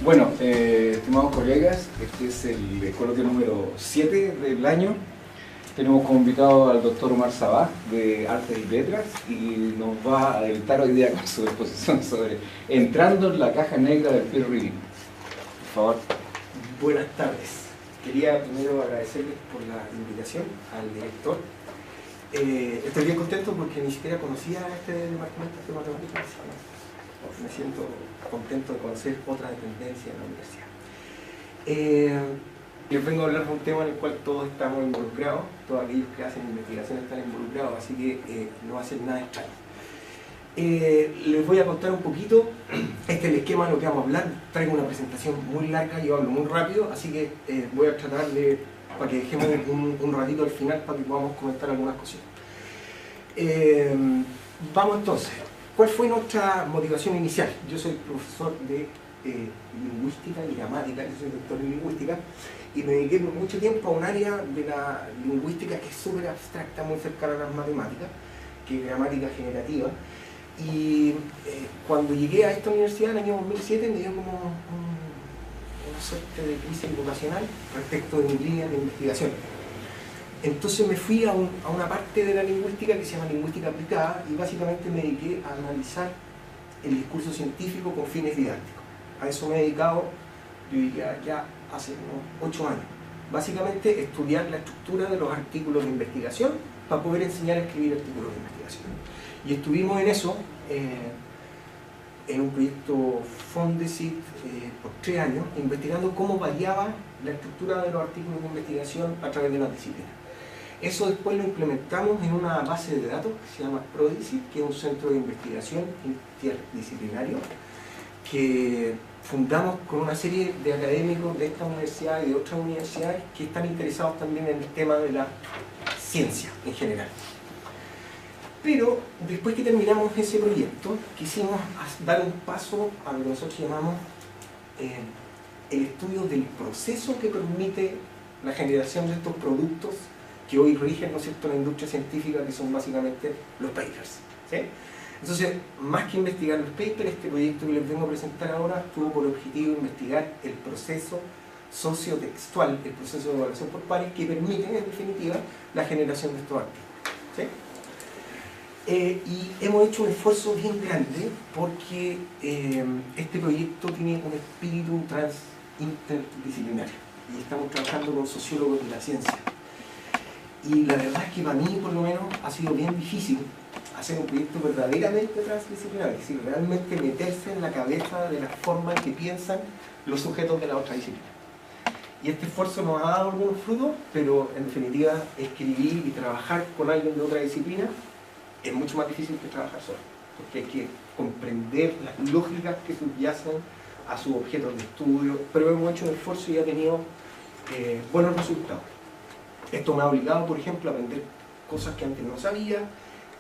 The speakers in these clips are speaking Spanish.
Bueno, estimados colegas, este es el coloquio número 7 del año. Tenemos como invitado al doctor Omar Sabah, de Artes y Letras, y nos va a deleitar hoy día con su exposición sobre Entrando en la caja negra del peer reading. Por favor. Buenas tardes. Quería primero agradecerles por la invitación al director. Estoy bien contento porque ni siquiera conocía este departamento de matemáticas. Me siento contento de conocer otra dependencia de la universidad. Les vengo a hablar de un tema en el cual todos estamos involucrados, todos aquellos que hacen investigación están involucrados, así que no hacen nada extraño. Les voy a contar un poquito, este es el esquema de lo que vamos a hablar. Traigo una presentación muy larga, yo hablo muy rápido, así que voy a tratar de, para que dejemos un ratito al final para que podamos comentar algunas cositas. Vamos entonces, ¿cuál fue nuestra motivación inicial? Yo soy profesor de lingüística y gramática, yo soy doctor en lingüística, y me dediqué por mucho tiempo a un área de la lingüística que es súper abstracta, muy cercana a las matemáticas, que es gramática generativa. Y cuando llegué a esta universidad en el año 2007 me dio como una suerte de crisis vocacional respecto de mi línea de investigación. Entonces me fui a una parte de la lingüística que se llama lingüística aplicada y básicamente me dediqué a analizar el discurso científico con fines didácticos. A eso me he dedicado, yo diría, ya hace unos 8 años. Básicamente estudiar la estructura de los artículos de investigación para poder enseñar a escribir artículos de investigación. Y estuvimos en eso, en un proyecto Fondesit por 3 años, investigando cómo variaba la estructura de los artículos de investigación a través de las disciplinas. Eso después lo implementamos en una base de datos que se llama PRODICIT, que es un centro de investigación interdisciplinario que fundamos con una serie de académicos de esta universidad y de otras universidades que están interesados también en el tema de la ciencia en general. Pero después que terminamos ese proyecto, quisimos dar un paso a lo que nosotros llamamos el estudio del proceso que permite la generación de estos productos que hoy rigen, ¿no es cierto?, la industria científica, que son básicamente los papers, ¿sí? Entonces, más que investigar los papers, este proyecto que les vengo a presentar ahora tuvo por objetivo investigar el proceso sociotextual, el proceso de evaluación por pares, que permite, en definitiva, la generación de estos artículos, ¿sí? Y hemos hecho un esfuerzo bien grande porque este proyecto tiene un espíritu interdisciplinario y estamos trabajando con sociólogos de la ciencia. Y la verdad es que para mí, por lo menos, ha sido bien difícil hacer un proyecto verdaderamente transdisciplinario, es decir, realmente meterse en la cabeza de la forma en que piensan los sujetos de la otra disciplina. Y este esfuerzo nos ha dado algunos frutos, pero en definitiva escribir y trabajar con alguien de otra disciplina es mucho más difícil que trabajar solo, porque hay que comprender las lógicas que subyacen a sus objetos de estudio, pero hemos hecho un esfuerzo y ha tenido buenos resultados. Esto me ha obligado, por ejemplo, a aprender cosas que antes no sabía,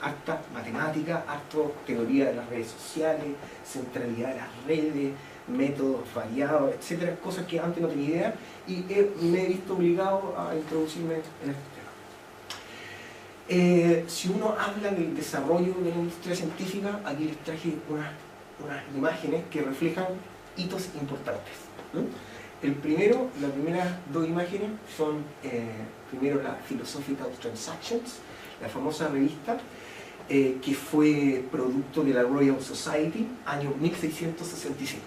harta matemática, harto teoría de las redes sociales, centralidad de las redes, métodos variados, etcétera, cosas que antes no tenía idea, y me he visto obligado a introducirme en este tema. Si uno habla del desarrollo de la industria científica, aquí les traje unas imágenes que reflejan hitos importantes, ¿no? Las primeras 2 imágenes son primero la Philosophical Transactions, la famosa revista que fue producto de la Royal Society, año 1665.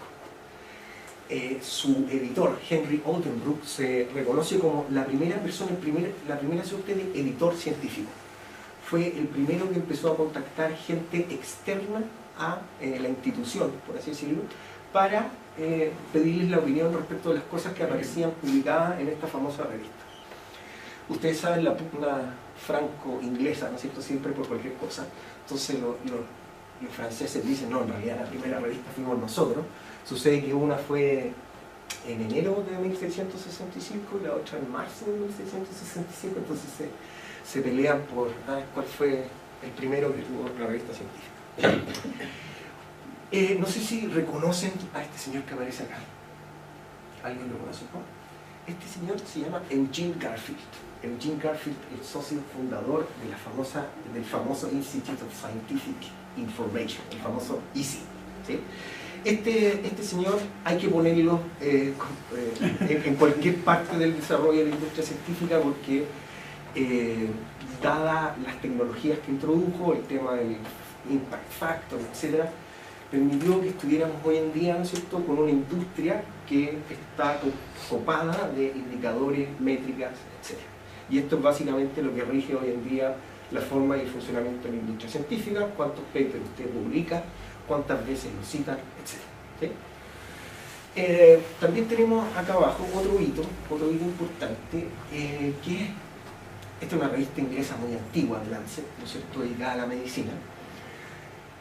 Su editor, Henry Oldenbrook, se reconoce como la primera persona, la primera suerte de editor científico. Fue el primero que empezó a contactar gente externa a la institución, por así decirlo, para pedirles la opinión respecto de las cosas que aparecían publicadas en esta famosa revista. Ustedes saben la pugna franco-inglesa, ¿no es cierto?, siempre por cualquier cosa. Entonces los franceses dicen, no, en realidad la primera revista fuimos nosotros. Sucede que una fue en enero de 1665 y la otra en marzo de 1665, entonces se pelean por cuál fue el primero que tuvo la revista científica. No sé si reconocen a este señor que aparece acá. ¿Alguien lo conoce? ¿No? Este señor se llama Eugene Garfield. Eugene Garfield, el socio fundador de del famoso Institute of Scientific Information, el famoso ISI, ¿sí? Este señor hay que ponerlo en cualquier parte del desarrollo de la industria científica porque dadas las tecnologías que introdujo, el tema del impact factor, etc., permitió que estuviéramos hoy en día, ¿no es cierto?, con una industria que está copada de indicadores, métricas, etc. Y esto es básicamente lo que rige hoy en día la forma y el funcionamiento de la industria científica, cuántos papers usted publica, cuántas veces lo citan, etc. ¿Sí? También tenemos acá abajo otro hito importante, que esta es una revista inglesa muy antigua, Lancet, ¿no es cierto?, dedicada a la medicina,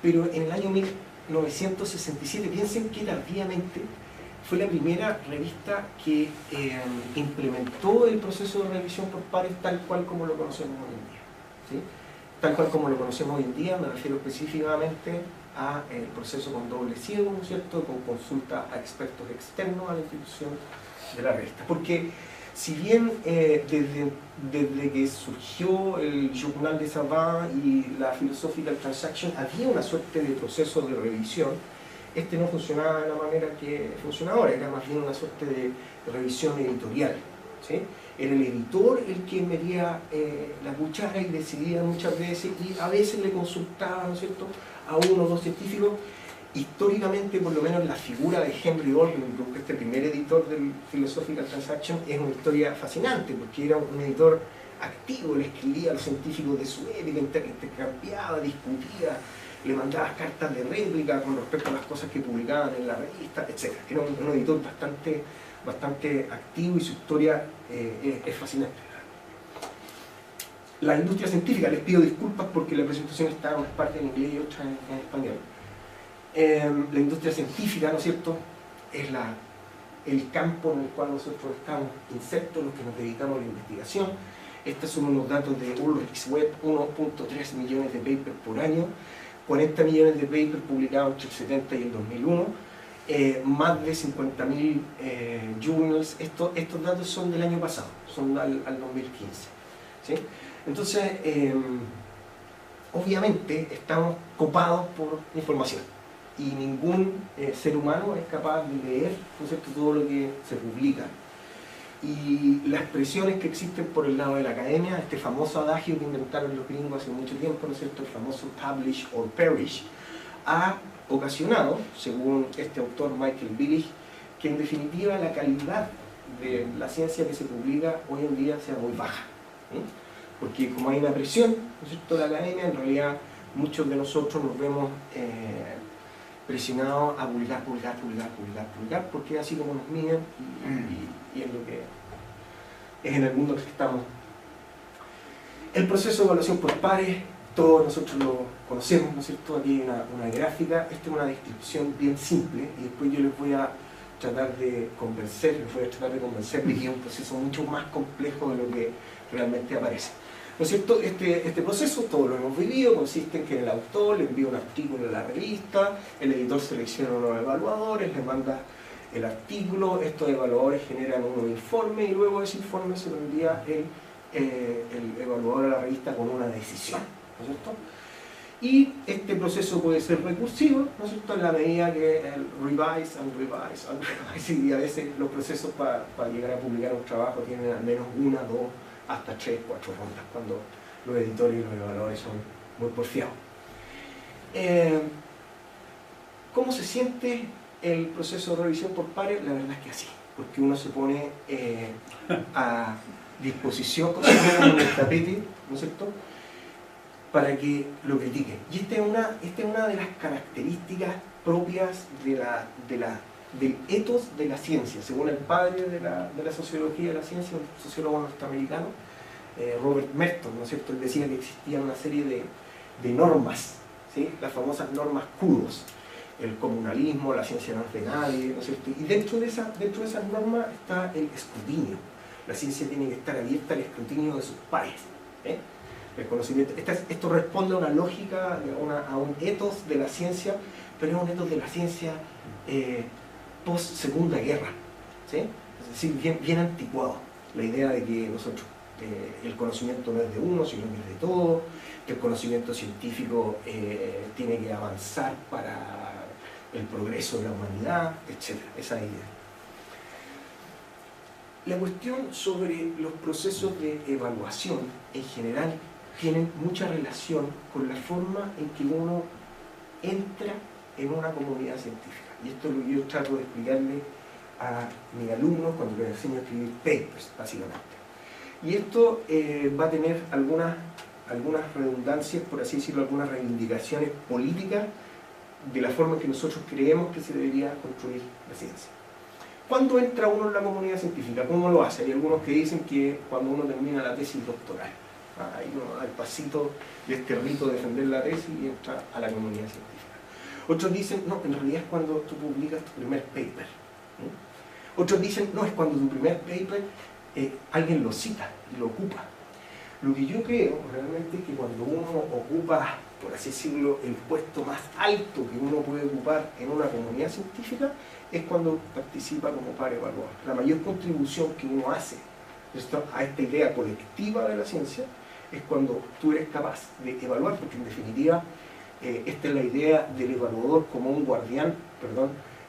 pero en el año 1967, piensen que tardíamente fue la primera revista que implementó el proceso de revisión por pares tal cual como lo conocemos hoy en día. ¿Sí? Tal cual como lo conocemos hoy en día, me refiero específicamente a el proceso con doble ciego, ¿no es cierto?, con consulta a expertos externos a la institución de la revista. Porque si bien desde que surgió el Journal des Savants y la Philosophical Transaction había una suerte de proceso de revisión, este no funcionaba de la manera que funciona ahora, era más bien una suerte de revisión editorial. ¿Sí? Era el editor el que metía la cuchara y decidía muchas veces, y a veces le consultaba, ¿no es cierto?, a uno o dos científicos. Históricamente, por lo menos, la figura de Henry Oldenburg, este primer editor del Philosophical Transaction, es una historia fascinante, porque era un editor activo, le escribía a los científicos de su época, intercambiaba, discutía, le mandaba cartas de réplica con respecto a las cosas que publicaban en la revista, etc. Era un editor bastante activo y su historia es fascinante. La industria científica, les pido disculpas porque la presentación está en parte en inglés y otra en español. La industria científica, ¿no es cierto?, es el campo en el cual nosotros estamos insertos, los que nos dedicamos a la investigación. Estos son unos datos de Ulrich's Web, 1.3 millones de papers por año, 40 millones de papers publicados entre el 70 y el 2001, más de 50.000 journals. Estos datos son del año pasado, son al 2015. ¿Sí? Entonces, obviamente estamos copados por información y ningún ser humano es capaz de leer, ¿no es cierto?, todo lo que se publica. Y las presiones que existen por el lado de la academia, este famoso adagio que inventaron los gringos hace mucho tiempo, ¿no es cierto?, el famoso publish or perish, ha ocasionado, según este autor Michael Billig, que en definitiva la calidad de la ciencia que se publica hoy en día sea muy baja. ¿Sí? Porque como hay una presión, ¿no es cierto?, de la academia, en realidad muchos de nosotros nos vemos presionados a publicar, porque es así como nos miden y es lo que es en el mundo que estamos. El proceso de evaluación por pares, todos nosotros lo conocemos, ¿no es cierto? Aquí hay una gráfica, esta es una descripción bien simple y después yo les voy a tratar de convencer de que es un proceso mucho más complejo de lo que realmente aparece. ¿No es cierto? Este proceso, todos lo hemos vivido, consiste en que el autor le envía un artículo a la revista, el editor selecciona unos evaluadores, le manda el artículo, estos evaluadores generan un informe y luego ese informe se lo envía el evaluador a la revista con una decisión, ¿no es cierto? Y este proceso puede ser recursivo, ¿no es cierto?, en la medida que el revise, y a veces los procesos para llegar a publicar un trabajo tienen al menos una, dos, hasta 3, 4 rondas, cuando los editores y los evaluadores son muy porfiados. ¿Cómo se siente el proceso de revisión por pares? La verdad es que así, porque uno se pone a disposición, como en el tapete, ¿no es cierto?, para que lo critiquen. Y esta es una de las características propias del ethos de la ciencia, según el padre de la sociología de la ciencia, un sociólogo norteamericano, Robert Merton, ¿no es cierto? Él decía que existía una serie de normas, ¿sí?, las famosas normas KUROS, el comunalismo, la ciencia no es de nadie, ¿no es cierto? Y dentro de esas normas está el escrutinio. La ciencia tiene que estar abierta al escrutinio de sus pares. El conocimiento. Esto responde a una lógica, a un ethos de la ciencia, pero es un ethos de la ciencia post Segunda Guerra, ¿sí? Es decir, bien anticuado. La idea de que nosotros, el conocimiento no es de uno, sino que es de todo, que el conocimiento científico tiene que avanzar para el progreso de la humanidad, etc. Esa idea. La cuestión sobre los procesos de evaluación en general tienen mucha relación con la forma en que uno entra en una comunidad científica. Y esto es lo que yo trato de explicarle a mis alumnos cuando les enseño a escribir papers, básicamente. Y esto va a tener algunas redundancias, por así decirlo, algunas reivindicaciones políticas de la forma en que nosotros creemos que se debería construir la ciencia. ¿Cuándo entra uno en la comunidad científica? ¿Cómo lo hace? Hay algunos que dicen que cuando uno termina la tesis doctoral. Ahí uno da el pasito de este rito de defender la tesis y entra a la comunidad científica. Otros dicen, no, en realidad es cuando tú publicas tu primer paper. Otros dicen, no, es cuando tu primer paper alguien lo cita y lo ocupa. Lo que yo creo realmente es que cuando uno ocupa, por así decirlo, el puesto más alto que uno puede ocupar en una comunidad científica es cuando participa como par evaluador. La mayor contribución que uno hace a esta idea colectiva de la ciencia es cuando tú eres capaz de evaluar, porque en definitiva esta es la idea del evaluador como un guardián,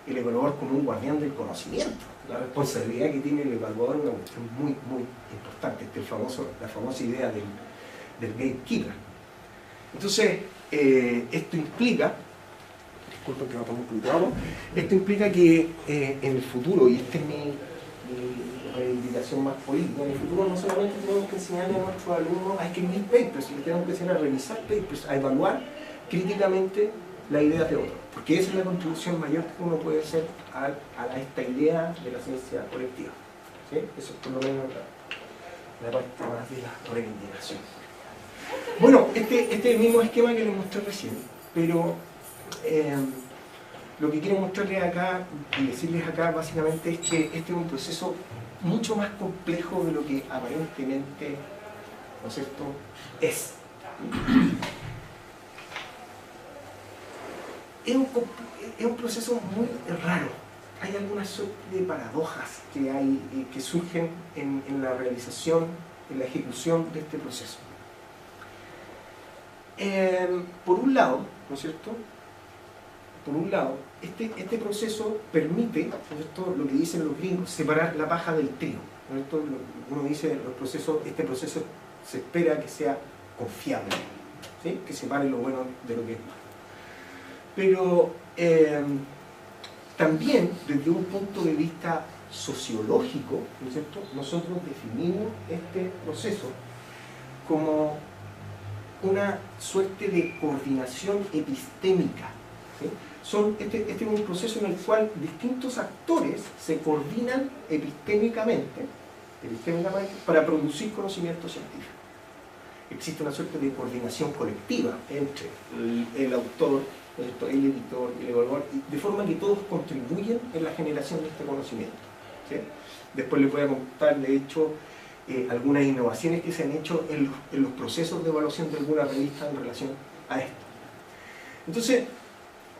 el evaluador como un guardián del conocimiento. La responsabilidad que tiene el evaluador es una cuestión muy, muy importante. La famosa idea del gatekeeper. Entonces, esto implica, disculpen que va a poner un poquito de agua, esto implica que en el futuro, y esta es mi reivindicación más política, en el futuro no solamente tenemos que enseñarle a nuestros alumnos a escribir papers, sino que tenemos que enseñar a revisar papers, a evaluar críticamente las ideas de otros, porque esa es la contribución mayor que uno puede hacer a esta idea de la ciencia colectiva. ¿Sí? Eso es por lo menos la parte más de la reivindicación. Bueno, este es el mismo esquema que les mostré recién, pero lo que quiero mostrarles acá y decirles acá básicamente es que este es un proceso mucho más complejo de lo que aparentemente, ¿no es cierto?, es. Es un proceso muy raro. Hay algunas suerte de paradojas que surgen en la realización, en la ejecución de este proceso. Por un lado, ¿no es cierto?, por un lado, este proceso permite, ¿no es cierto?, lo que dicen los gringos, separar la paja del trigo. ¿No es cierto? Uno dice, este proceso se espera que sea confiable, ¿sí?, que separe lo bueno de lo que es malo. Pero también desde un punto de vista sociológico, ¿no es cierto?, nosotros definimos este proceso como una suerte de coordinación epistémica. ¿Sí? Este es un proceso en el cual distintos actores se coordinan epistémicamente para producir conocimiento científico. Existe una suerte de coordinación colectiva entre el autor, el editor y el evaluador, de forma que todos contribuyen en la generación de este conocimiento. ¿Sí? Después les voy a contar, de hecho, algunas innovaciones que se han hecho en los procesos de evaluación de alguna revista en relación a esto. Entonces,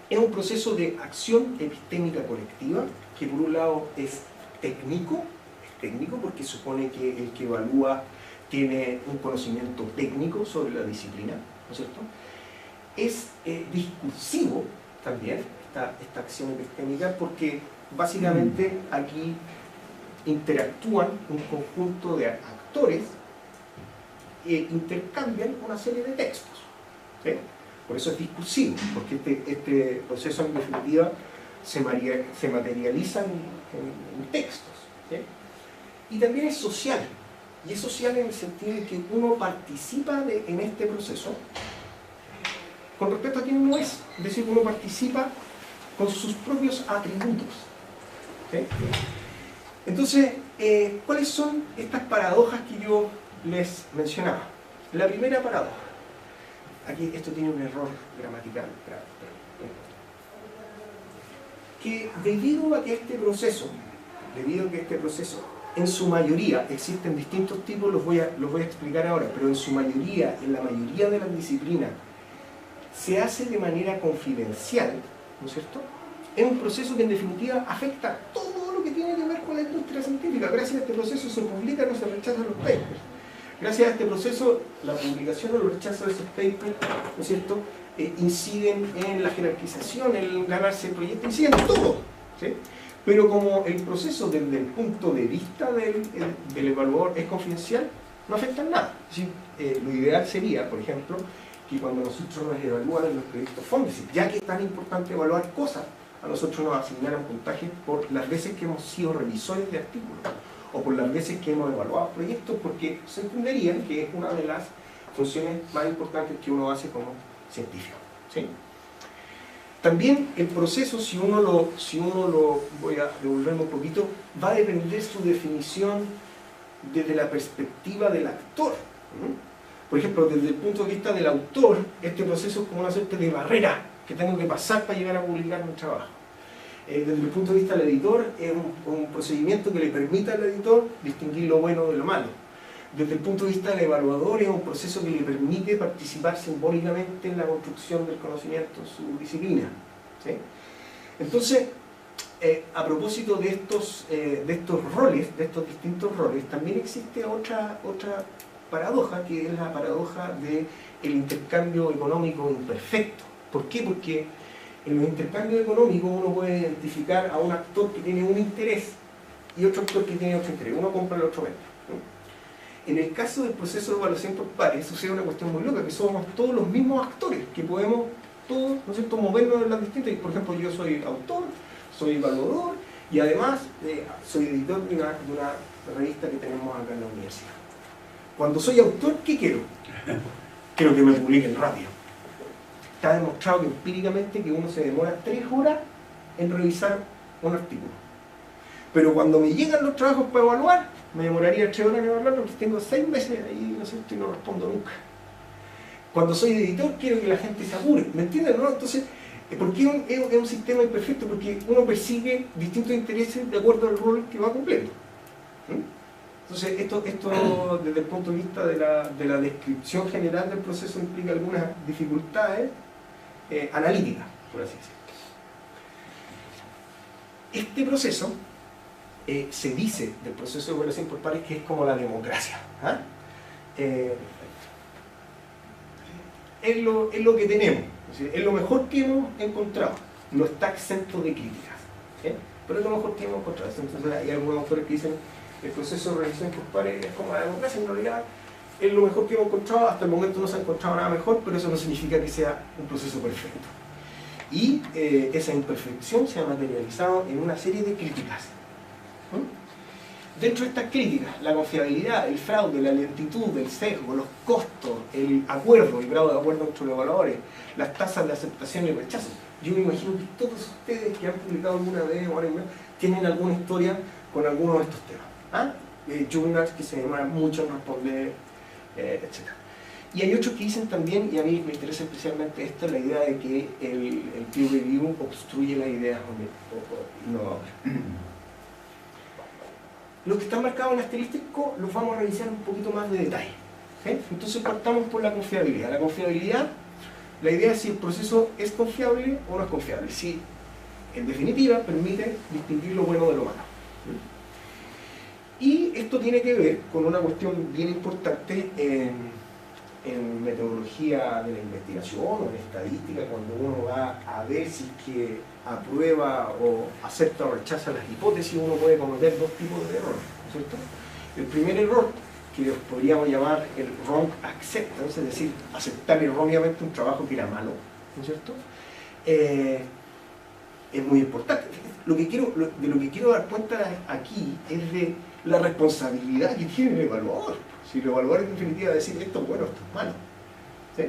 es un proceso de acción epistémica colectiva que por un lado es técnico porque supone que el que evalúa tiene un conocimiento técnico sobre la disciplina, ¿no es cierto? Es discursivo también esta acción epistémica porque básicamente aquí interactúan un conjunto de actores e intercambian una serie de textos. ¿Sí? Por eso es discursivo, porque este proceso en definitiva se materializa en textos. ¿Sí? Y también es social, y es social en el sentido de que uno participa en este proceso con respecto a quién uno es decir, uno participa con sus propios atributos. ¿Sí? Entonces, ¿cuáles son estas paradojas que yo les mencionaba? La primera paradoja, aquí esto tiene un error gramatical, que debido a que este proceso, en su mayoría, existen distintos tipos, los voy a explicar ahora, pero en su mayoría, en la mayoría de las disciplinas, se hace de manera confidencial, ¿no es cierto? Es un proceso que en definitiva afecta todo lo que tiene que ver con la industria científica. Gracias a este proceso se publican o se rechazan los papers. Gracias a este proceso, la publicación o el rechazo de esos papers, ¿no es cierto?, inciden en la jerarquización, en ganarse el proyecto, inciden en todo, ¿sí? Pero como el proceso desde el punto de vista del evaluador es confidencial, no afecta en nada. ¿Sí? Lo ideal sería, por ejemplo, que cuando nosotros nos evalúan en los proyectos Fondesit, ya que es tan importante evaluar cosas, a nosotros nos asignaran puntajes por las veces que hemos sido revisores de artículos o por las veces que hemos evaluado proyectos, porque se entendería que es una de las funciones más importantes que uno hace como científico, ¿sí? También el proceso, si uno lo voy a devolverme un poquito, va a depender su definición desde la perspectiva del actor. Por ejemplo, desde el punto de vista del autor, este proceso es como una suerte de barrera que tengo que pasar para llegar a publicar mi trabajo. Desde el punto de vista del editor, es un procedimiento que le permita al editor distinguir lo bueno de lo malo. Desde el punto de vista del evaluador, es un proceso que le permite participar simbólicamente en la construcción del conocimiento en su disciplina, ¿sí? Entonces, a propósito de estos roles, de estos distintos roles, también existe otra paradoja, que es la paradoja del intercambio económico imperfecto. ¿Por qué? Porque en los intercambios económicos uno puede identificar a un actor que tiene un interés y otro actor que tiene otro interés. Uno compra, el otro vende, ¿no? En el caso del proceso de evaluación por pares sucede una cuestión muy loca, que somos todos los mismos actores, que podemos todos, ¿no es cierto?, movernos en las distintas. Por ejemplo, yo soy autor, soy evaluador y además soy editor de una revista que tenemos acá en la universidad. Cuando soy autor, ¿qué quiero? Quiero que me publiquen rápido. Está demostrado que empíricamente que uno se demora 3 horas en revisar un artículo. Pero cuando me llegan los trabajos para evaluar, me demoraría 3 horas en evaluarlo porque tengo 6 meses ahí, ¿no es cierto?, y no respondo nunca. Cuando soy editor, quiero que la gente se apure, ¿me entienden, no? Entonces, ¿por qué es un sistema imperfecto? Porque uno persigue distintos intereses de acuerdo al rol que va cumpliendo. Entonces, esto desde el punto de vista de la descripción general del proceso implica algunas dificultades analíticas, por así decirlo. Este proceso se dice del proceso de evaluación por pares que es como la democracia. ¿Ah? Es lo que tenemos, es lo mejor que hemos encontrado, no está exento de críticas, ¿sí? Pero es lo mejor que hemos encontrado. Entonces hay algunos autores que dicen que el proceso de evaluación por pares es como la democracia. En realidad es lo mejor que hemos encontrado, hasta el momento no se ha encontrado nada mejor, pero eso no significa que sea un proceso perfecto. Y esa imperfección se ha materializado en una serie de críticas. Dentro de estas críticas, la confiabilidad, el fraude, la lentitud, el sesgo, los costos, el acuerdo, el grado de acuerdo entre los evaluadores, las tasas de aceptación y rechazo. Yo me imagino que todos ustedes que han publicado alguna vez o algo, tienen alguna historia con alguno de estos temas. ¿Ah? Journals que se demoran mucho en responder, etc. Y hay otros que dicen también, y a mí me interesa especialmente esto, la idea de que el peer review obstruye las ideas innovadoras. Los que están marcados en asterístico los vamos a revisar un poquito más de detalle, ¿sí? Entonces partamos por la confiabilidad. La confiabilidad, la idea es si el proceso es confiable o no es confiable. Si, en definitiva, permite distinguir lo bueno de lo malo. Y esto tiene que ver con una cuestión bien importante en metodología de la investigación o en estadística, cuando uno va a ver si es que aprueba o acepta o rechaza las hipótesis, uno puede cometer 2 tipos de errores, ¿no es cierto? El primer error, que podríamos llamar el wrong acceptance, es decir, aceptar erróneamente un trabajo que era malo, ¿no es cierto? Es muy importante. De lo que quiero dar cuenta aquí es de la responsabilidad que tiene el evaluador. Si el evaluador en definitiva decir esto es bueno, esto es malo, ¿sí?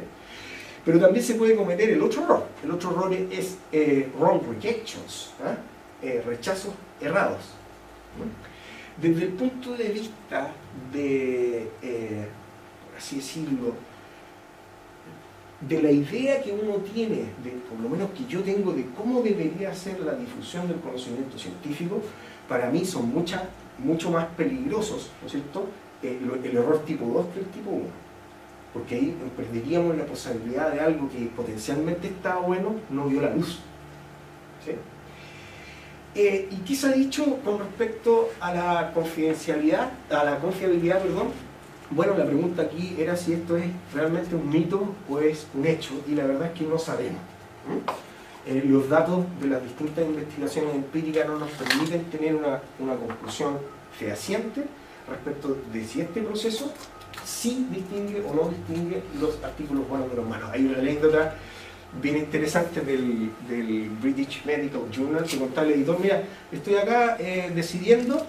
Pero también se puede cometer el otro error. El otro error es wrong rejections, rechazos errados. Desde el punto de vista de, por así decirlo, de la idea que uno tiene, por lo menos que yo tengo, de cómo debería ser la difusión del conocimiento científico, para mí son mucho más peligrosos, ¿no es cierto?, el error tipo 2 que el tipo 1. Porque ahí perderíamos la posibilidad de algo que potencialmente estaba bueno, no vio la luz, ¿sí? ¿Y qué se ha dicho con respecto a la confiabilidad, perdón? Bueno, la pregunta aquí era si esto es realmente un mito o es un hecho, y la verdad es que no sabemos. Los datos de las distintas investigaciones empíricas no nos permiten tener una conclusión fehaciente respecto de si este proceso sí distingue o no distingue los artículos buenos de los malos. Hay una anécdota bien interesante del British Medical Journal que contaba el editor: mira, estoy acá decidiendo,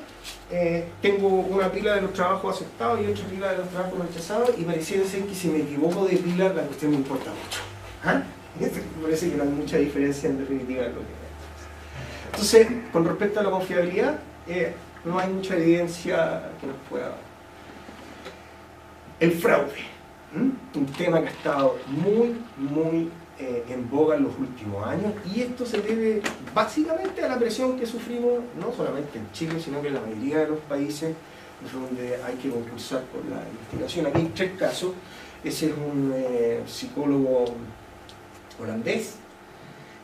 tengo una pila de los trabajos aceptados y otra pila de los trabajos rechazados, y pareciera ser que si me equivoco de pila la cuestión me importa mucho. ¿Ah? Me parece que no hay mucha diferencia en definitiva en lo que es. Entonces, con respecto a la confiabilidad, no hay mucha evidencia que nos pueda dar. El fraude, un tema que ha estado muy en boga en los últimos años, y esto se debe básicamente a la presión que sufrimos no solamente en Chile, sino que en la mayoría de los países donde hay que concursar por la investigación. Aquí hay 3 casos. Ese es un psicólogo holandés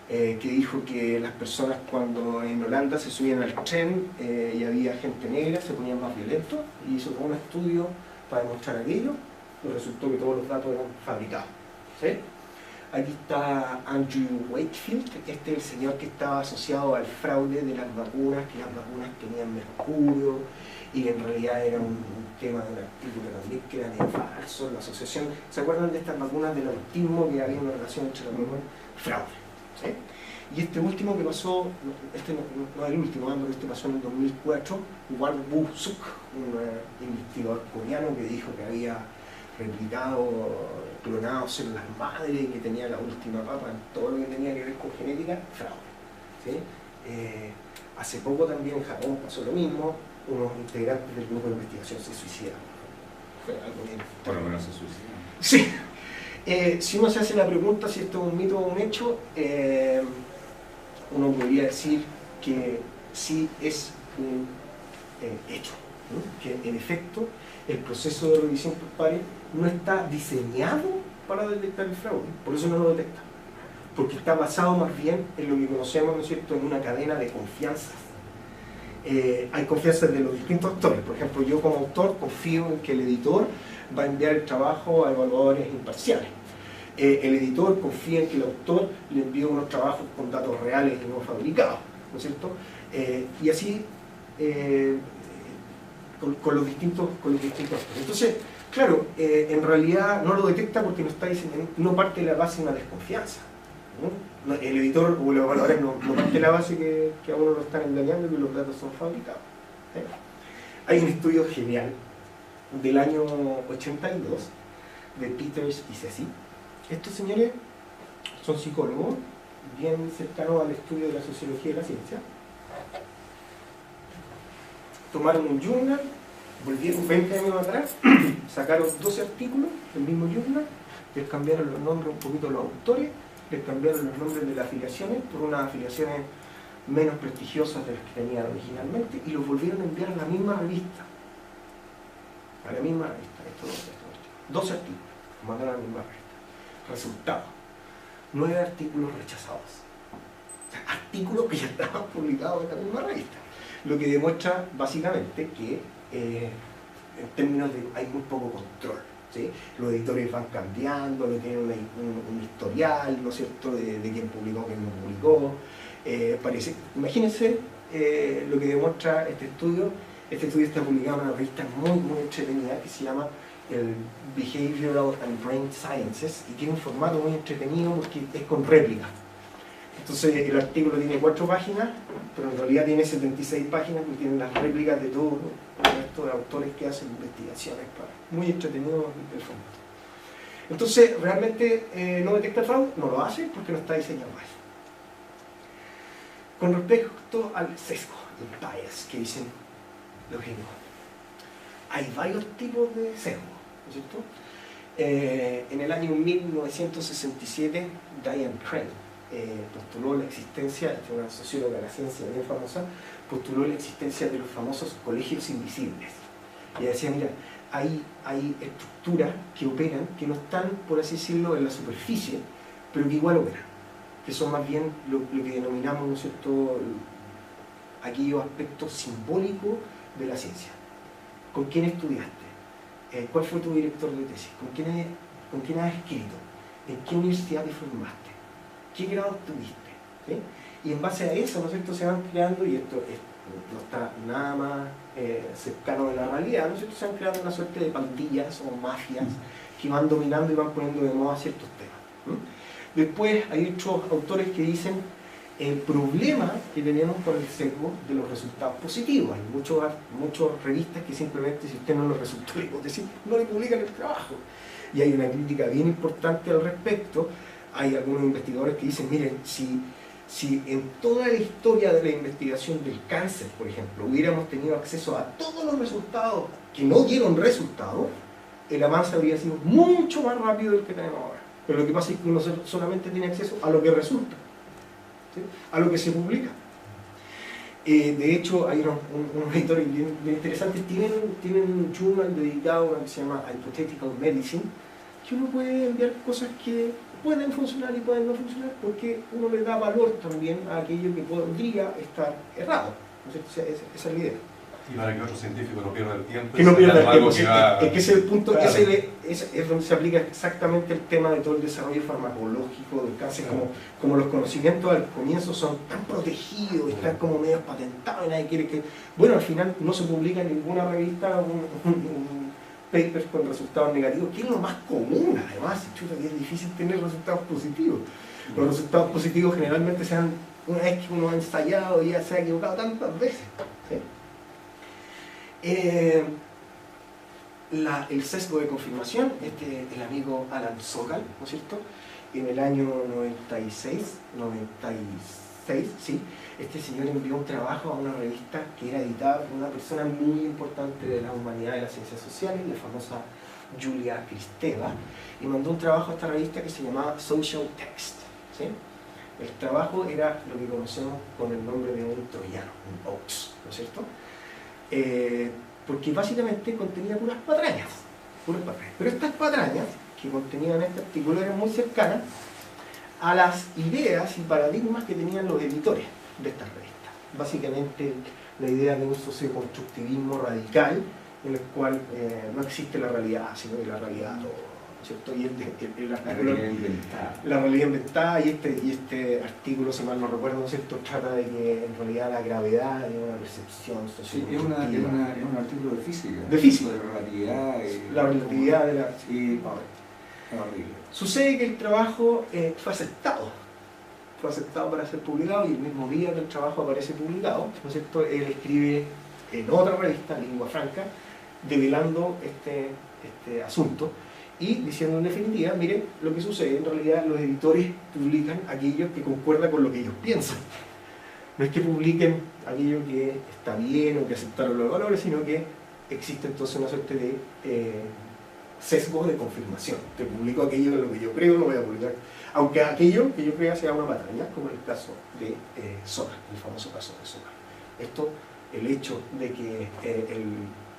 que dijo que las personas, cuando en Holanda se subían al tren y había gente negra, se ponían más violentos, y hizo un estudio para demostrar aquello, y resultó que todos los datos eran fabricados. ¿Sí? Aquí está Andrew Wakefield, este es el señor que estaba asociado al fraude de las vacunas, que las vacunas tenían mercurio y que en realidad era un tema de un artículo también que era de falso, la asociación. ¿Se acuerdan de estas vacunas del autismo, que había una relación entre la vacuna y fraude? ¿Sí? Y este último que pasó, este no es el último, pero este pasó en el 2004, Wang Woo-suk, un investigador coreano que dijo que había replicado, clonado células madre, y que tenía la última papa en todo lo que tenía que ver con genética, fraude. ¿Sí? Hace poco también en Japón pasó lo mismo, unos integrantes del grupo de investigación se suicidaron. Fue algo bien. Por lo menos se suicidaron. Sí. Si uno se hace la pregunta si esto es un mito o un hecho, uno podría decir que sí es un hecho, ¿no? Que en efecto el proceso de revisión por pares no está diseñado para detectar el fraude, por eso no lo detecta, porque está basado más bien en lo que conocemos, ¿no es cierto?, en una cadena de confianza. Hay confianza de los distintos autores. Por ejemplo, yo como autor confío en que el editor va a enviar el trabajo a evaluadores imparciales. El editor confía en que el autor le envíe unos trabajos con datos reales y no fabricados, ¿no es cierto? Y así con los distintos autores. Entonces, claro, en realidad no lo detecta porque no está diseñando, no parte de la base de una desconfianza, ¿no? El editor o los evaluadores no parte de la base que a uno lo están engañando y que los datos son fabricados. Hay un estudio genial del año 82 de Peters y Ceci. Estos señores son psicólogos bien cercanos al estudio de la sociología de la ciencia. Tomaron un journal, volvieron 20 años atrás, sacaron 12 artículos del mismo journal, les cambiaron los nombres un poquito a los autores, les cambiaron los nombres de las afiliaciones por unas afiliaciones menos prestigiosas de las que tenían originalmente, y los volvieron a enviar a la misma revista. A la misma revista, estos 12 artículos, los mandaron a la misma revista. Resultado: 9 artículos rechazados. O sea, artículos que ya estaban publicados en la misma revista. Lo que demuestra básicamente que en términos de hay muy poco control, ¿sí? Los editores van cambiando, no tienen un historial, ¿no es cierto?, de quién publicó, quién no publicó. Imagínense lo que demuestra este estudio. Este estudio está publicado en una revista muy entretenida que se llama el Behavioral and Brain Sciences, y tiene un formato muy entretenido porque es con réplica. Entonces el artículo tiene 4 páginas, pero en realidad tiene 76 páginas, porque tienen las réplicas de todos estos autores que hacen investigaciones. Muy entretenido el formato. Entonces, ¿realmente no detecta el fraude? No lo hace porque no está diseñado para eso. Con respecto al sesgo, el bias, que dicen los gringos, hay varios tipos de sesgo, ¿no es cierto? En el año 1967, Diane Crane postuló la existencia, esta es una socióloga de la ciencia bien famosa, postuló la existencia de los famosos colegios invisibles. Y decía, mira, hay estructuras que operan, que no están, por así decirlo, en la superficie, pero que igual operan, que son más bien lo que denominamos, ¿no es cierto?, aquellos aspectos simbólicos de la ciencia. ¿Con quién estudiaste? ¿Cuál fue tu director de tesis? ¿Con quién has escrito? ¿En qué universidad te formaste? ¿Qué grado tuviste? ¿Sí? Y en base a eso, ¿no es cierto?, se van creando, y esto no está nada más cercano de la realidad, ¿no es cierto?, se van creando una suerte de pandillas o mafias que van dominando y van poniendo de moda ciertos temas. Después hay otros autores que dicen el problema que tenemos con el sesgo de los resultados positivos. Hay muchas revistas que simplemente, si usted no le resultó la hipótesis, no le publican el trabajo. Y hay una crítica bien importante al respecto. Hay algunos investigadores que dicen, miren, si en toda la historia de la investigación del cáncer, por ejemplo, hubiéramos tenido acceso a todos los resultados que no dieron resultados, el avance habría sido mucho más rápido del que tenemos ahora. Pero lo que pasa es que uno solamente tiene acceso a lo que resulta, ¿sí?, a lo que se publica. De hecho, hay unos editores bien interesantes, tienen un journal dedicado a lo que se llama Hypothetical Medicine, que uno puede enviar cosas que pueden funcionar y pueden no funcionar, porque uno le da valor también a aquello que podría estar errado. Esa es la idea. Y para que otro científico no pierda el tiempo. Que no pierda el tiempo. Es que ese es el punto, claro. es donde se aplica exactamente el tema de todo el desarrollo farmacológico del cáncer, Claro. como los conocimientos al comienzo son tan protegidos, están como medio patentados y nadie quiere que... Bueno, al final no se publica en ninguna revista un paper con resultados negativos, que es lo más común además, chuta, que es difícil tener resultados positivos. Los resultados positivos generalmente se dan una vez que uno ha ensayado y ya se ha equivocado tantas veces, ¿sí? El sesgo de confirmación, el amigo Alan Sokal, ¿no es cierto?, en el año 96, sí, este señor envió un trabajo a una revista que era editada por una persona muy importante de la humanidad y las ciencias sociales, la famosa Julia Kristeva, y mandó un trabajo a esta revista que se llamaba Social Text, ¿sí? El trabajo era lo que conocemos con el nombre de un troyano, un hoax, ¿no es cierto?, porque básicamente contenía puras patrañas. Pero estas patrañas que contenían este artículo eran muy cercanas a las ideas y paradigmas que tenían los editores de estas revistas. Básicamente la idea de un socioconstructivismo radical en el cual no existe la realidad, sino que la realidad todo, ¿cierto? Y el artículo, la realidad inventada, y este artículo, si mal no recuerdo, ¿no es cierto?, trata de que en realidad la gravedad es una percepción socioconstructiva. Sí, es un artículo de física. De física. De relatividad. La relatividad de la... Sí, horrible. Sucede que el trabajo fue aceptado para ser publicado, y el mismo día que el trabajo aparece publicado, ¿no es cierto?, él escribe en otra revista, Lingua Franca, develando este asunto y diciendo en definitiva, miren, lo que sucede, en realidad los editores publican aquello que concuerda con lo que ellos piensan. No es que publiquen aquello que está bien o que aceptaron los valores, sino que existe entonces una suerte de sesgo de confirmación. Te publico aquello de lo que yo creo, no voy a publicar, aunque aquello que yo crea sea una patraña, como en el caso de Sokal, el famoso caso de Sokal. Esto, el hecho de que el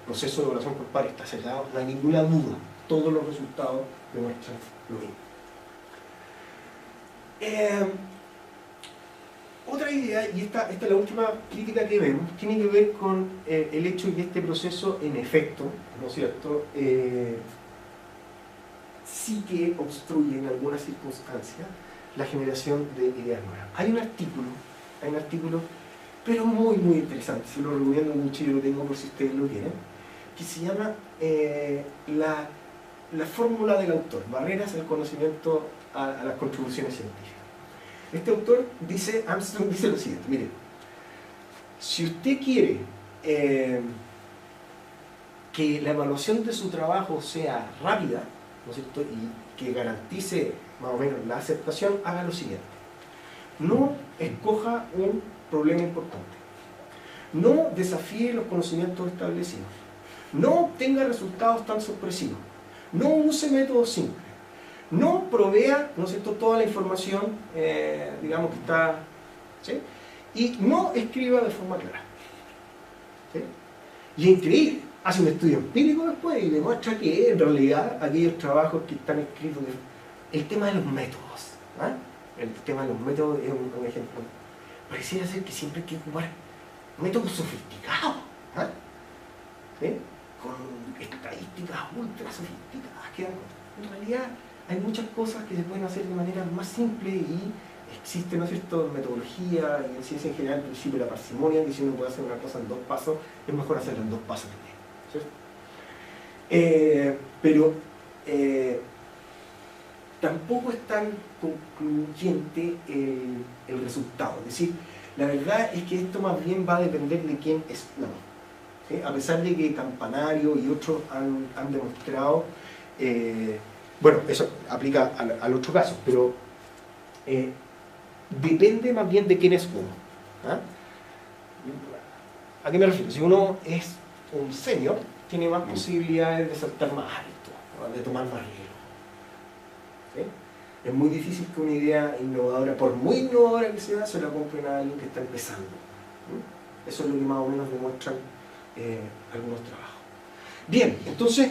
proceso de evaluación por pares está cerrado, no hay ninguna duda, todos los resultados demuestran lo mismo. Otra idea, y esta es la última crítica que vemos, tiene que ver con el hecho de que este proceso, en efecto, ¿no es cierto?, sí que obstruye en algunas circunstancias la generación de ideas nuevas. Hay un artículo, pero muy interesante, se lo recomiendo mucho, yo lo tengo por si ustedes lo quieren, que se llama la fórmula del autor, barreras al conocimiento a las contribuciones científicas. Este autor Armstrong dice lo siguiente, mire, si usted quiere que la evaluación de su trabajo sea rápida, ¿no es cierto?, y que garantice más o menos la aceptación, haga lo siguiente. No escoja un problema importante. No desafíe los conocimientos establecidos. No obtenga resultados tan sorpresivos. No use métodos simples. No provea, ¿no es cierto?, toda la información, digamos que está, ¿sí?, y no escriba de forma clara, ¿sí? Y es increíble, hace un estudio empírico después y demuestra que en realidad aquellos trabajos que están escritos, el tema de los métodos, ¿eh? El tema de los métodos es un ejemplo. Pareciera ser que siempre hay que ocupar métodos sofisticados, ¿eh? ¿Sí? con estadísticas ultra sofisticadas que en realidad hay muchas cosas que se pueden hacer de manera más simple y existe, ¿no es cierto?, metodología y en ciencia en general el principio de la parsimonia, que si uno puede hacer una cosa en 2 pasos, es mejor hacerla en 2 pasos también, ¿cierto? Pero tampoco es tan concluyente el resultado. Es decir, la verdad es que esto más bien va a depender de quién es uno. ¿Sí? A pesar de que Campanario y otros han demostrado, bueno, eso aplica al otro caso, pero depende más bien de quién es uno. ¿Ah? ¿A qué me refiero? Si uno es un senior, tiene más posibilidades de saltar más alto, de tomar más riesgo. ¿Sí? Es muy difícil que una idea innovadora, por muy innovadora que sea, se la compren a alguien que está empezando. ¿Sí? Eso es lo que más o menos demuestran algunos trabajos. Bien, entonces,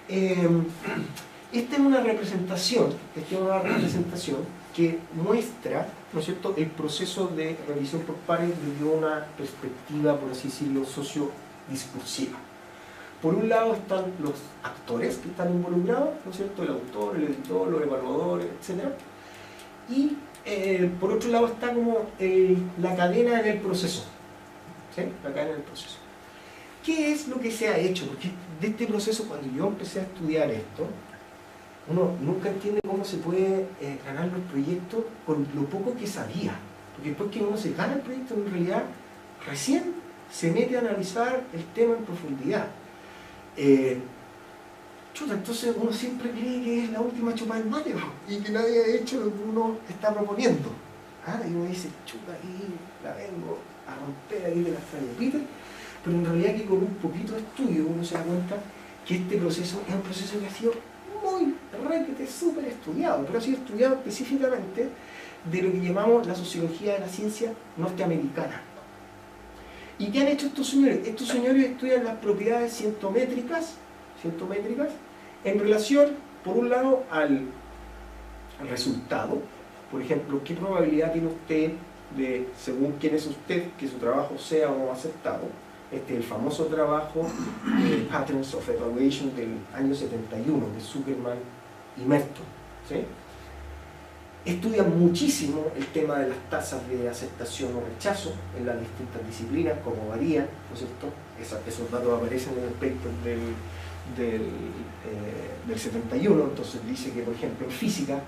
esta es una representación que muestra, ¿no es cierto?, el proceso de revisión por pares desde una perspectiva, por así decirlo, sociodiscursiva. Por un lado están los actores que están involucrados, ¿no es cierto?, el autor, el editor, los evaluadores, etc. Y por otro lado está como la cadena en el proceso. ¿Sí? La cadena en el proceso. ¿Qué es lo que se ha hecho? Porque de este proceso, cuando yo empecé a estudiar esto, uno nunca entiende cómo se puede ganar los proyectos con lo poco que sabía. Porque después que uno se gana el proyecto, en realidad recién se mete a analizar el tema en profundidad. Entonces uno siempre cree que es la última chupa del mate y que nadie ha hecho lo que uno está proponiendo. Y uno dice, chuta, ahí la vengo a romper ahí de la estrella de Peter, pero en realidad que con un poquito de estudio uno se da cuenta que este proceso es un proceso que ha sido muy súper estudiado, pero ha sido estudiado específicamente de lo que llamamos la sociología de la ciencia norteamericana. ¿Y qué han hecho estos señores? Estos señores estudian las propiedades cientométricas en relación, por un lado, al resultado. Por ejemplo, ¿qué probabilidad tiene usted de, según quién es usted, que su trabajo sea o no aceptado? Este es el famoso trabajo Patterns of Evaluation del año 71 de Zuckerman y Merton. ¿Sí? Estudian muchísimo el tema de las tasas de aceptación o rechazo en las distintas disciplinas, cómo varían, ¿no es cierto? Esos datos aparecen en el paper del 71, entonces dice que, por ejemplo, en física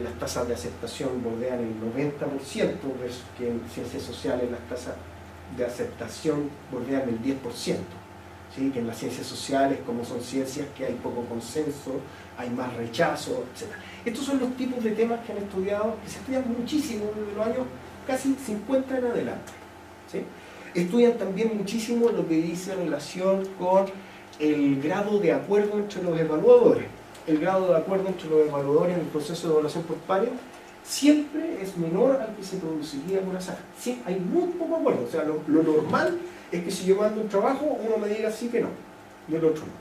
las tasas de aceptación bordean el 90%, versus que en ciencias sociales las tasas de aceptación bordean el 10%. ¿Sí? Que en las ciencias sociales, como son ciencias que hay poco consenso, hay más rechazo, etc. Estos son los tipos de temas que han estudiado, que se estudian muchísimo desde los años casi 50 en adelante. ¿Sí? Estudian también muchísimo lo que dice en relación con el grado de acuerdo entre los evaluadores. El grado de acuerdo entre los evaluadores en el proceso de evaluación por pares siempre es menor al que se produciría por azar. Sí, hay muy poco acuerdo. O sea, lo normal es que si yo mando un trabajo, uno me diga sí que no, y el otro no.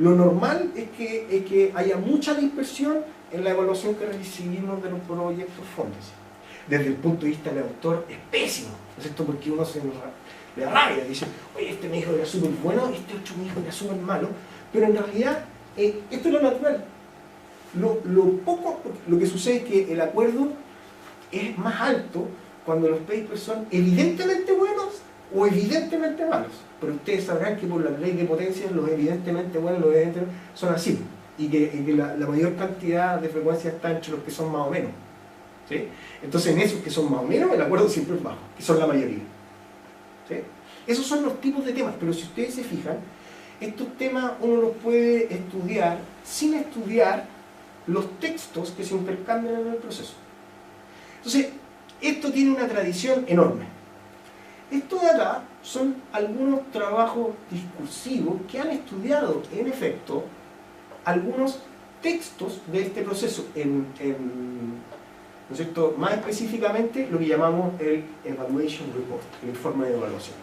Lo normal es que haya mucha dispersión en la evaluación que recibimos de los proyectos fondos. Desde el punto de vista del autor es pésimo, ¿no es cierto? Porque uno le rabia, dice, oye, este me dijo que era súper bueno, este otro me dijo que era súper malo, pero en realidad esto es lo natural. Lo que sucede es que el acuerdo es más alto cuando los papers son evidentemente buenos o evidentemente malos. Pero ustedes sabrán que por la ley de potencia los evidentemente buenos los evidentemente son así, y que la mayor cantidad de frecuencia está entre los que son más o menos. ¿Sí? Entonces en esos que son más o menos el acuerdo siempre es bajo, que son la mayoría. ¿Sí? Esos son los tipos de temas, pero si ustedes se fijan, estos temas uno los puede estudiar sin estudiar los textos que se intercambian en el proceso. Entonces, esto tiene una tradición enorme. Esto de acá son algunos trabajos discursivos que han estudiado, en efecto, algunos textos de este proceso, ¿no es cierto? Más específicamente lo que llamamos el Evaluation Report, el informe de evaluación.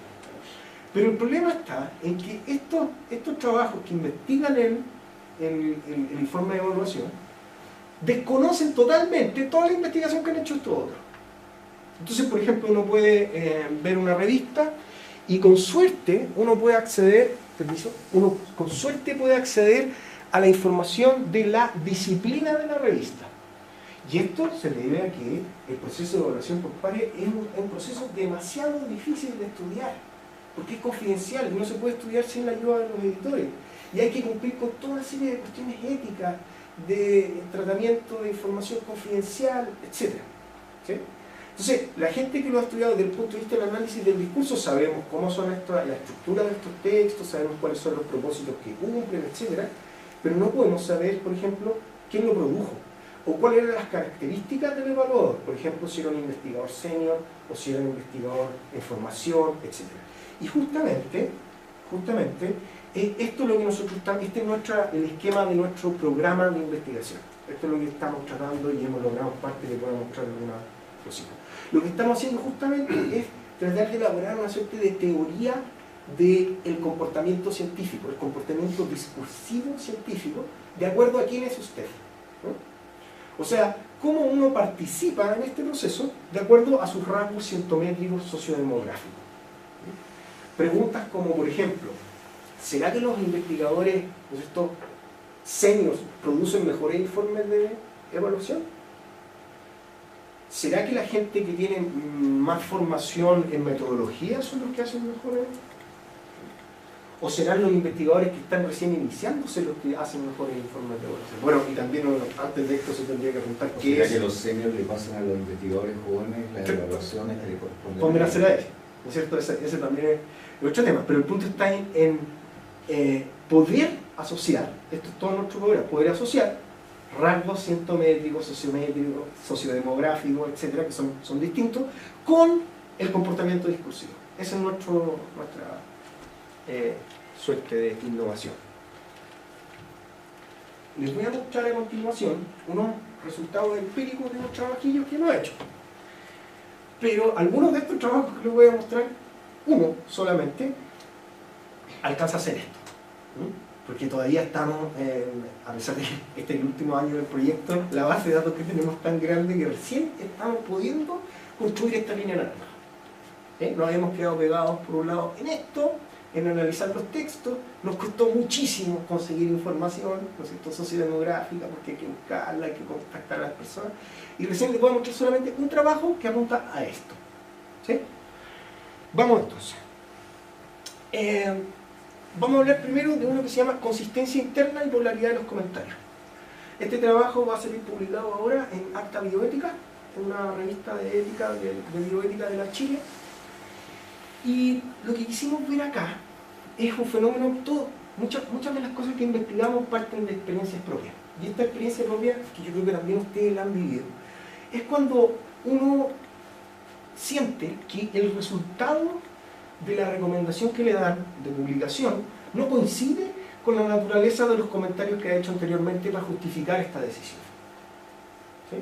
Pero el problema está en que estos trabajos que investigan el informe de evaluación desconocen totalmente toda la investigación que han hecho estos otros. Entonces, por ejemplo, uno puede ver una revista y con suerte uno puede acceder permiso, uno con suerte puede acceder a la información de la disciplina de la revista. Y esto se debe a que el proceso de evaluación por pares es un proceso demasiado difícil de estudiar, porque es confidencial y no se puede estudiar sin la ayuda de los editores. Y hay que cumplir con toda una serie de cuestiones éticas, de tratamiento de información confidencial, etc. ¿Sí? Entonces, la gente que lo ha estudiado desde el punto de vista del análisis del discurso, sabemos cómo son la estructura de estos textos, sabemos cuáles son los propósitos que cumplen, etc. Pero no podemos saber, por ejemplo, quién lo produjo, o cuáles eran las características del evaluador, por ejemplo, si era un investigador senior, o si era un investigador en formación, etc. Y justamente, esto es lo que nosotros estamos, este es el esquema de nuestro programa de investigación. Esto es lo que estamos tratando y hemos logrado parte que pueda mostrar alguna cosita. Lo que estamos haciendo justamente es tratar de elaborar una suerte de teoría del comportamiento científico, el comportamiento discursivo científico, de acuerdo a quién es usted, ¿no? O sea, cómo uno participa en este proceso de acuerdo a sus rasgos cientométricos sociodemográficos. Preguntas como, por ejemplo, ¿será que los investigadores, seniors, producen mejores informes de evaluación? ¿Será que la gente que tiene más formación en metodología son los que hacen mejores? ¿O serán los investigadores que están recién iniciándose los que hacen mejores informes de evaluación? Bueno, y también antes de esto se tendría que preguntar qué es... que los seniors le pasan a los investigadores jóvenes las evaluaciones que le corresponden a hacer a ellos, ¿no es cierto? Ese también es otro tema, pero el punto está en poder asociar, esto es todo nuestro programa, poder asociar rasgos cientométricos, sociométricos, sociodemográficos, etcétera, que son distintos, con el comportamiento discursivo. Esa es nuestra suerte de innovación. Les voy a mostrar a continuación unos resultados empíricos de unos trabajillos que hemos hecho. Pero algunos de estos trabajos que les voy a mostrar, uno solamente, alcanza a hacer esto. Porque todavía estamos, a pesar de que este es el último año del proyecto, la base de datos que tenemos tan grande que recién estamos pudiendo construir esta línea naranja. Nos habíamos quedado pegados por un lado en esto, en analizar los textos, nos costó muchísimo conseguir información, ¿no es cierto?, sociodemográfica, porque hay que buscarla, hay que contactar a las personas, y recién les voy a mostrar solamente un trabajo que apunta a esto. ¿Sí? Vamos entonces. Vamos a hablar primero de uno que se llama Consistencia Interna y Polaridad de los Comentarios. Este trabajo va a ser publicado ahora en Acta Bioética, en una revista de ética, de bioética de la Chile. Y lo que quisimos ver acá es un fenómeno, muchas de las cosas que investigamos parten de experiencias propias. Y esta experiencia propia, que yo creo que también ustedes la han vivido, es cuando uno siente que el resultado de la recomendación que le dan de publicación no coincide con la naturaleza de los comentarios que ha hecho anteriormente para justificar esta decisión. ¿Sí?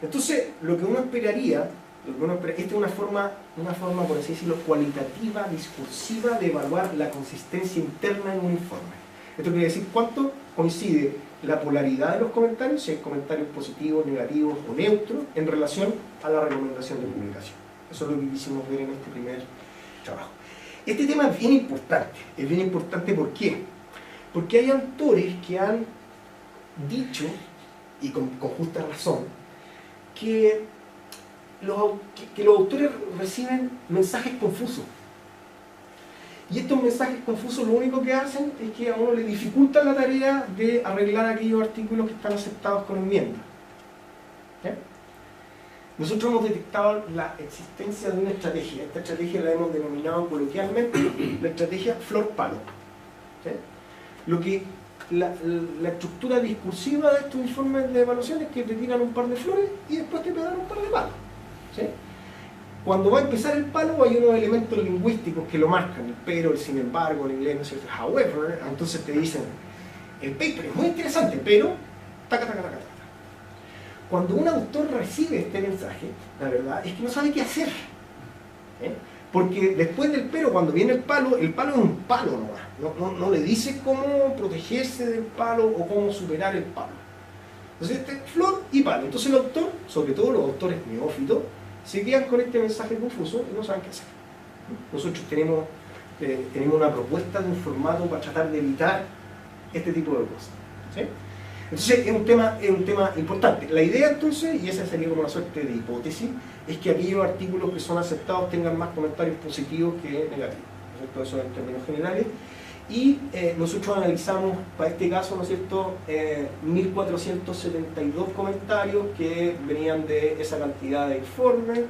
Entonces, lo que uno esperaría, esta es una forma, por así decirlo, cualitativa, discursiva de evaluar la consistencia interna en un informe. Esto quiere decir cuánto coincide la polaridad de los comentarios, si hay comentarios positivos, negativos o neutros, en relación a la recomendación de publicación. Eso es lo que quisimos ver en este primer trabajo. Este tema es bien importante, ¿por qué? Porque hay autores que han dicho, y con justa razón, que los autores reciben mensajes confusos. Y estos mensajes confusos lo único que hacen es que a uno le dificultan la tarea de arreglar aquellos artículos que están aceptados con enmienda. ¿Sí? Nosotros hemos detectado la existencia de una estrategia. Esta estrategia la hemos denominado coloquialmente la estrategia flor-palo. ¿Sí? La estructura discursiva de estos informes de evaluación es que te tiran un par de flores y después te pegan un par de palos. ¿Sí? Cuando va a empezar el palo hay unos elementos lingüísticos que lo marcan, el pero, el sin embargo, el inglés, ¿no es cierto? However, entonces te dicen, el paper es muy interesante, pero taca, taca, taca, taca. Cuando un autor recibe este mensaje, la verdad es que no sabe qué hacer. Porque después del pero, cuando viene el palo es un palo nomás. No le dice cómo protegerse del palo o cómo superar el palo. Entonces, este es flor y palo. Entonces el autor, sobre todo los autores neófitos, se quedan con este mensaje confuso y no saben qué hacer. Nosotros tenemos tenemos una propuesta de un formato para tratar de evitar este tipo de cosas. ¿Sí? Entonces es un tema importante. La idea entonces, y esa sería como una suerte de hipótesis, es que aquellos artículos que son aceptados tengan más comentarios positivos que negativos. ¿No es cierto? Eso en términos generales. Y nosotros analizamos para este caso, ¿no es cierto?, 1472 comentarios que venían de esa cantidad de informes.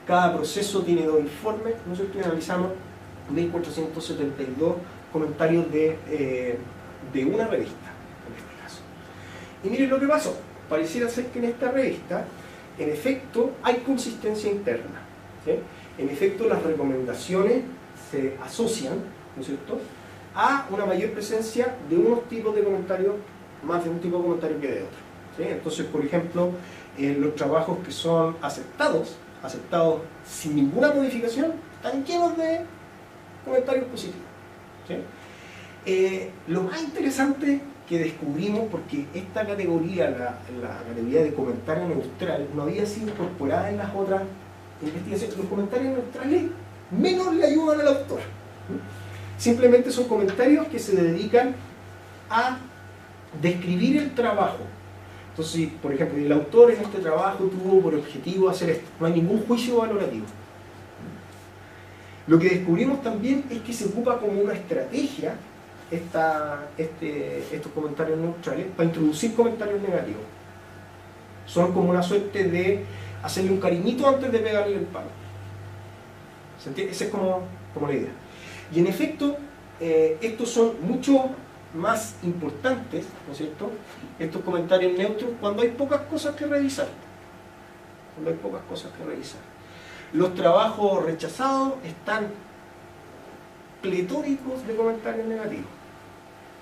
Cada proceso tiene 2 informes. Nosotros analizamos 1472 comentarios de una revista, en este caso. Y miren lo que pasó. Pareciera ser que en esta revista, en efecto, hay consistencia interna. ¿Sí? En efecto, las recomendaciones se asocian, ¿no es cierto?, a una mayor presencia de unos tipos de comentarios, más de un tipo de comentario que de otro. ¿Sí? Entonces, por ejemplo, los trabajos que son aceptados sin ninguna modificación, están llenos de comentarios positivos. ¿Sí? Lo más interesante que descubrimos, porque esta categoría, la categoría de comentario neutral, no había sido incorporada en las otras investigaciones. Los comentarios neutrales menos le ayudan al autor. Simplemente son comentarios que se dedican a describir el trabajo. Entonces, por ejemplo, el autor en este trabajo tuvo por objetivo hacer esto. No hay ningún juicio valorativo. Lo que descubrimos también es que se ocupa como una estrategia estos comentarios neutrales para introducir comentarios negativos. Son como una suerte de hacerle un cariñito antes de pegarle el palo. ¿Se entiende? Esa es como la idea. Y en efecto, estos son mucho más importantes, ¿no es cierto?, estos comentarios neutros, cuando hay pocas cosas que revisar. Cuando hay pocas cosas que revisar. Los trabajos rechazados están pletóricos de comentarios negativos.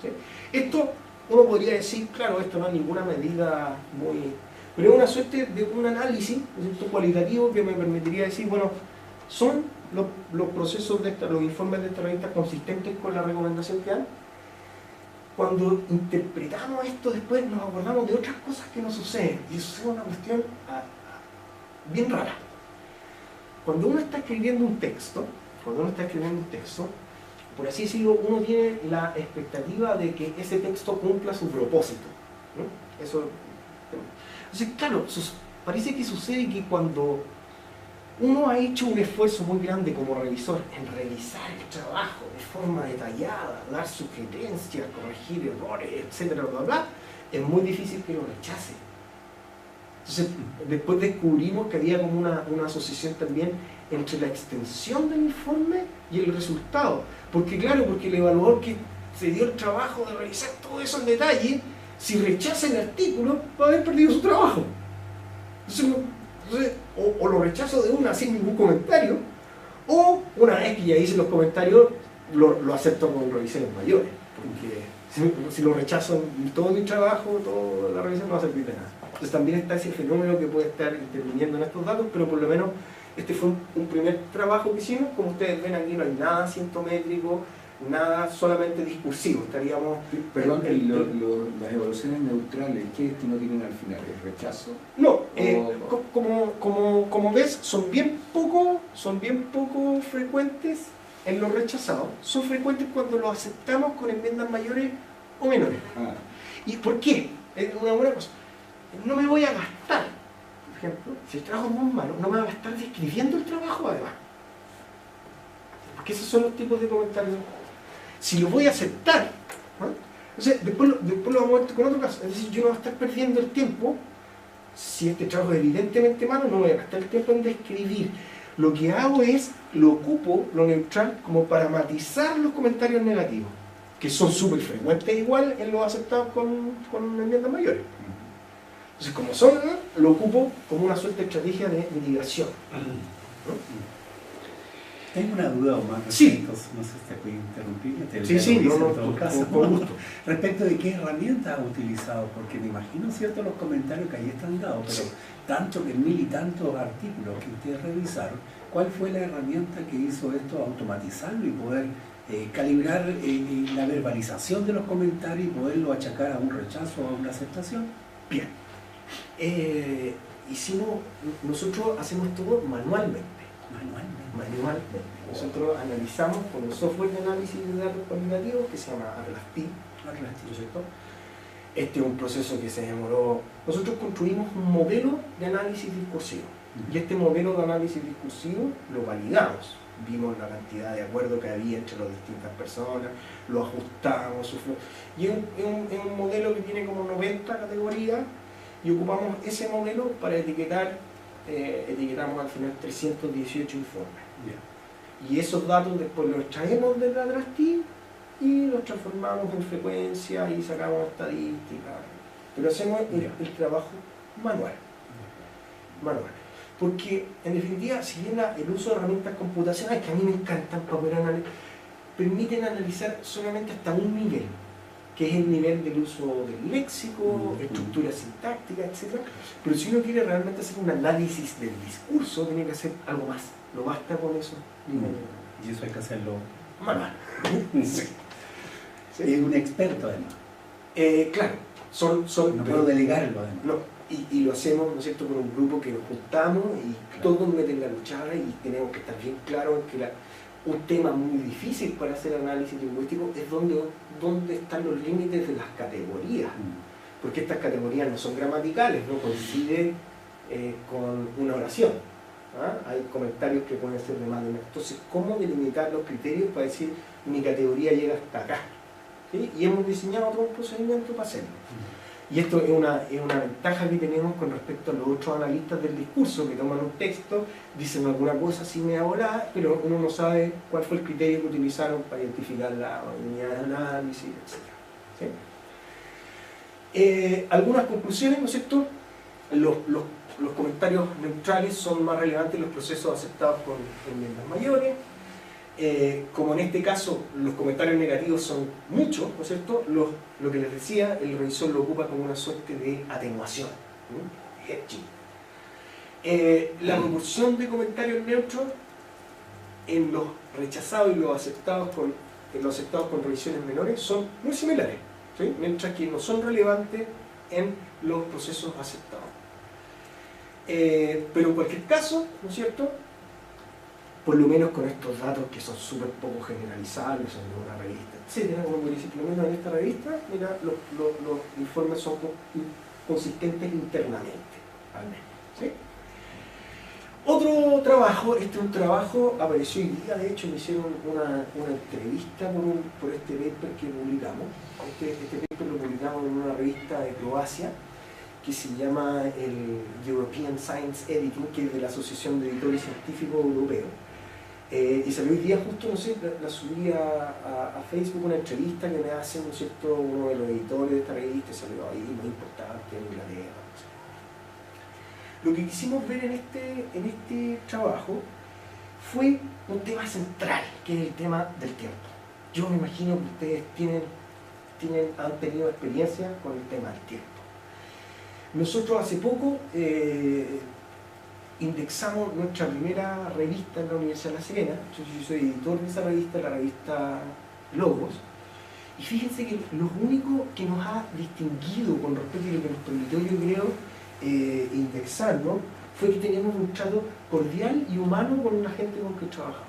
¿Sí? Esto, uno podría decir, claro, esto no es ninguna medida muy... pero es una suerte de un análisis, ¿no es cierto?, cualitativo que me permitiría decir, bueno, son los procesos los informes de esta revista consistentes con la recomendación que dan. Cuando interpretamos esto después nos acordamos de otras cosas que nos suceden, y eso es una cuestión bien rara. Cuando uno está escribiendo un texto, por así decirlo, uno tiene la expectativa de que ese texto cumpla su propósito, ¿no? Eso, entonces, claro, parece que sucede que cuando uno ha hecho un esfuerzo muy grande como revisor en revisar el trabajo de forma detallada, dar sugerencias, corregir errores, etcétera, bla, bla, bla, es muy difícil que lo rechace. Entonces, después descubrimos que había como una asociación también entre la extensión del informe y el resultado. Porque claro, porque el evaluador que se dio el trabajo de revisar todo eso en detalle, si rechaza el artículo, va a haber perdido su trabajo. Entonces, o lo rechazo de una sin ningún comentario, o una vez que ya hice los comentarios, lo acepto con revisiones mayores, porque si lo rechazo en todo mi trabajo, toda la revisión no va a servir de nada. Entonces también está ese fenómeno que puede estar interviniendo en estos datos, pero por lo menos este fue un primer trabajo que hicimos. Como ustedes ven aquí no hay nada cientométrico, nada solamente discursivo. Estaríamos... Perdón, las evaluaciones neutrales, ¿qué destino tienen al final? ¿El rechazo? No, como ves, son bien poco frecuentes en los rechazados. Son frecuentes cuando los aceptamos con enmiendas mayores o menores. ¿Y por qué? Es una buena cosa. No me voy a gastar, por ejemplo, si el trabajo es muy malo, no me voy a gastar describiendo el trabajo además. Porque esos son los tipos de comentarios. Si lo voy a aceptar, ¿no? Entonces, después lo vamos a ver con otro caso. Es decir, yo no voy a estar perdiendo el tiempo. Si este trabajo es evidentemente malo, no voy a gastar el tiempo en describir. Lo que hago es, lo ocupo, lo neutral, como para matizar los comentarios negativos, que son súper frecuentes igual en los aceptados con enmiendas mayores. Entonces, como son, lo ocupo como una suerte de estrategia de mitigación, ¿no? Tengo una duda, Omar, sí. No sé si te puedo interrumpir. Sí, en no, todo caso, con gusto. Respecto de qué herramientas has utilizado, porque me imagino, cierto, los comentarios que ahí están dados, pero sí, tanto que 1000 y tantos artículos que ustedes revisaron, ¿cuál fue la herramienta que hizo esto automatizarlo y poder calibrar la verbalización de los comentarios y poderlo achacar a un rechazo o a una aceptación? Bien. Nosotros hacemos todo manualmente. manualmente. Nosotros analizamos con un software de análisis de datos cualitativos que se llama ATLAS-T, ¿no es cierto? Este es un proceso que se demoró. Nosotros construimos un modelo de análisis discursivo y este modelo de análisis discursivo lo validamos. Vimos la cantidad de acuerdo que había entre las distintas personas, lo ajustamos, y es un modelo que tiene como 90 categorías y ocupamos ese modelo para etiquetar, etiquetamos al final 318 informes. Y esos datos después los extraemos de la ATLAS-T y los transformamos en frecuencia y sacamos estadísticas. Pero hacemos el trabajo manual. Porque, en definitiva, si bien el uso de herramientas computacionales, que a mí me encantan para poder analizar, permiten analizar solamente hasta un nivel, que es el nivel del uso del léxico, estructura sintáctica, etc. Pero si uno quiere realmente hacer un análisis del discurso, tiene que hacer algo más. No basta con eso. Y eso hay que hacerlo manual. Sí. Es un experto, además. Claro, no puedo delegarlo, además. No. Y lo hacemos, ¿no es cierto?, con un grupo que nos juntamos y todos meten la cuchara y tenemos que estar bien claros en que un tema muy difícil para hacer análisis lingüístico es dónde están los límites de las categorías. Porque estas categorías no son gramaticales, no coinciden con una oración. Hay comentarios que pueden ser de más de una. Entonces, ¿cómo delimitar los criterios para decir mi categoría llega hasta acá? ¿Sí? Y hemos diseñado todo un procedimiento para hacerlo. Y esto es una ventaja que tenemos con respecto a los otros analistas del discurso, que toman un texto, dicen alguna cosa así media volada, pero uno no sabe cuál fue el criterio que utilizaron para identificar la unidad de análisis, etc. ¿Sí? Algunas conclusiones, ¿no es cierto? Los comentarios neutrales son más relevantes en los procesos aceptados con enmiendas mayores. Como en este caso los comentarios negativos son muchos, ¿no es cierto? Lo que les decía, el revisor lo ocupa como una suerte de atenuación, hedging. La proporción de comentarios neutros en los rechazados y los aceptados con revisiones menores son muy similares, ¿sí? Mientras que no son relevantes en los procesos aceptados. Pero en cualquier caso, ¿no es cierto?, por lo menos con estos datos que son súper poco generalizables, son de una revista, etc. Uno puede decir, por lo menos en esta revista, mira, los informes son consistentes internamente, al menos. ¿Sí? Otro trabajo, este es un trabajo, apareció hoy día, de hecho me hicieron una entrevista por este paper que publicamos. Este paper lo publicamos en una revista de Croacia, que se llama el European Science Editing, que es de la Asociación de Editores Científicos Europeos. Y salió hoy día justo, no sé, la subí a Facebook, una entrevista que me hace, ¿no es cierto?, uno de los editores de esta revista, salió ahí, muy importante, en Inglaterra. No sé. Lo que quisimos ver en este trabajo fue un tema central, que es el tema del tiempo. Yo me imagino que ustedes han tenido experiencia con el tema del tiempo. Nosotros hace poco indexamos nuestra primera revista en la Universidad de La Serena. Yo soy editor de esa revista, la revista Logos, y fíjense que lo único que nos ha distinguido con respecto a lo que nos permitió, yo creo, indexarlo, fue que teníamos un trato cordial y humano con la gente con que trabajamos.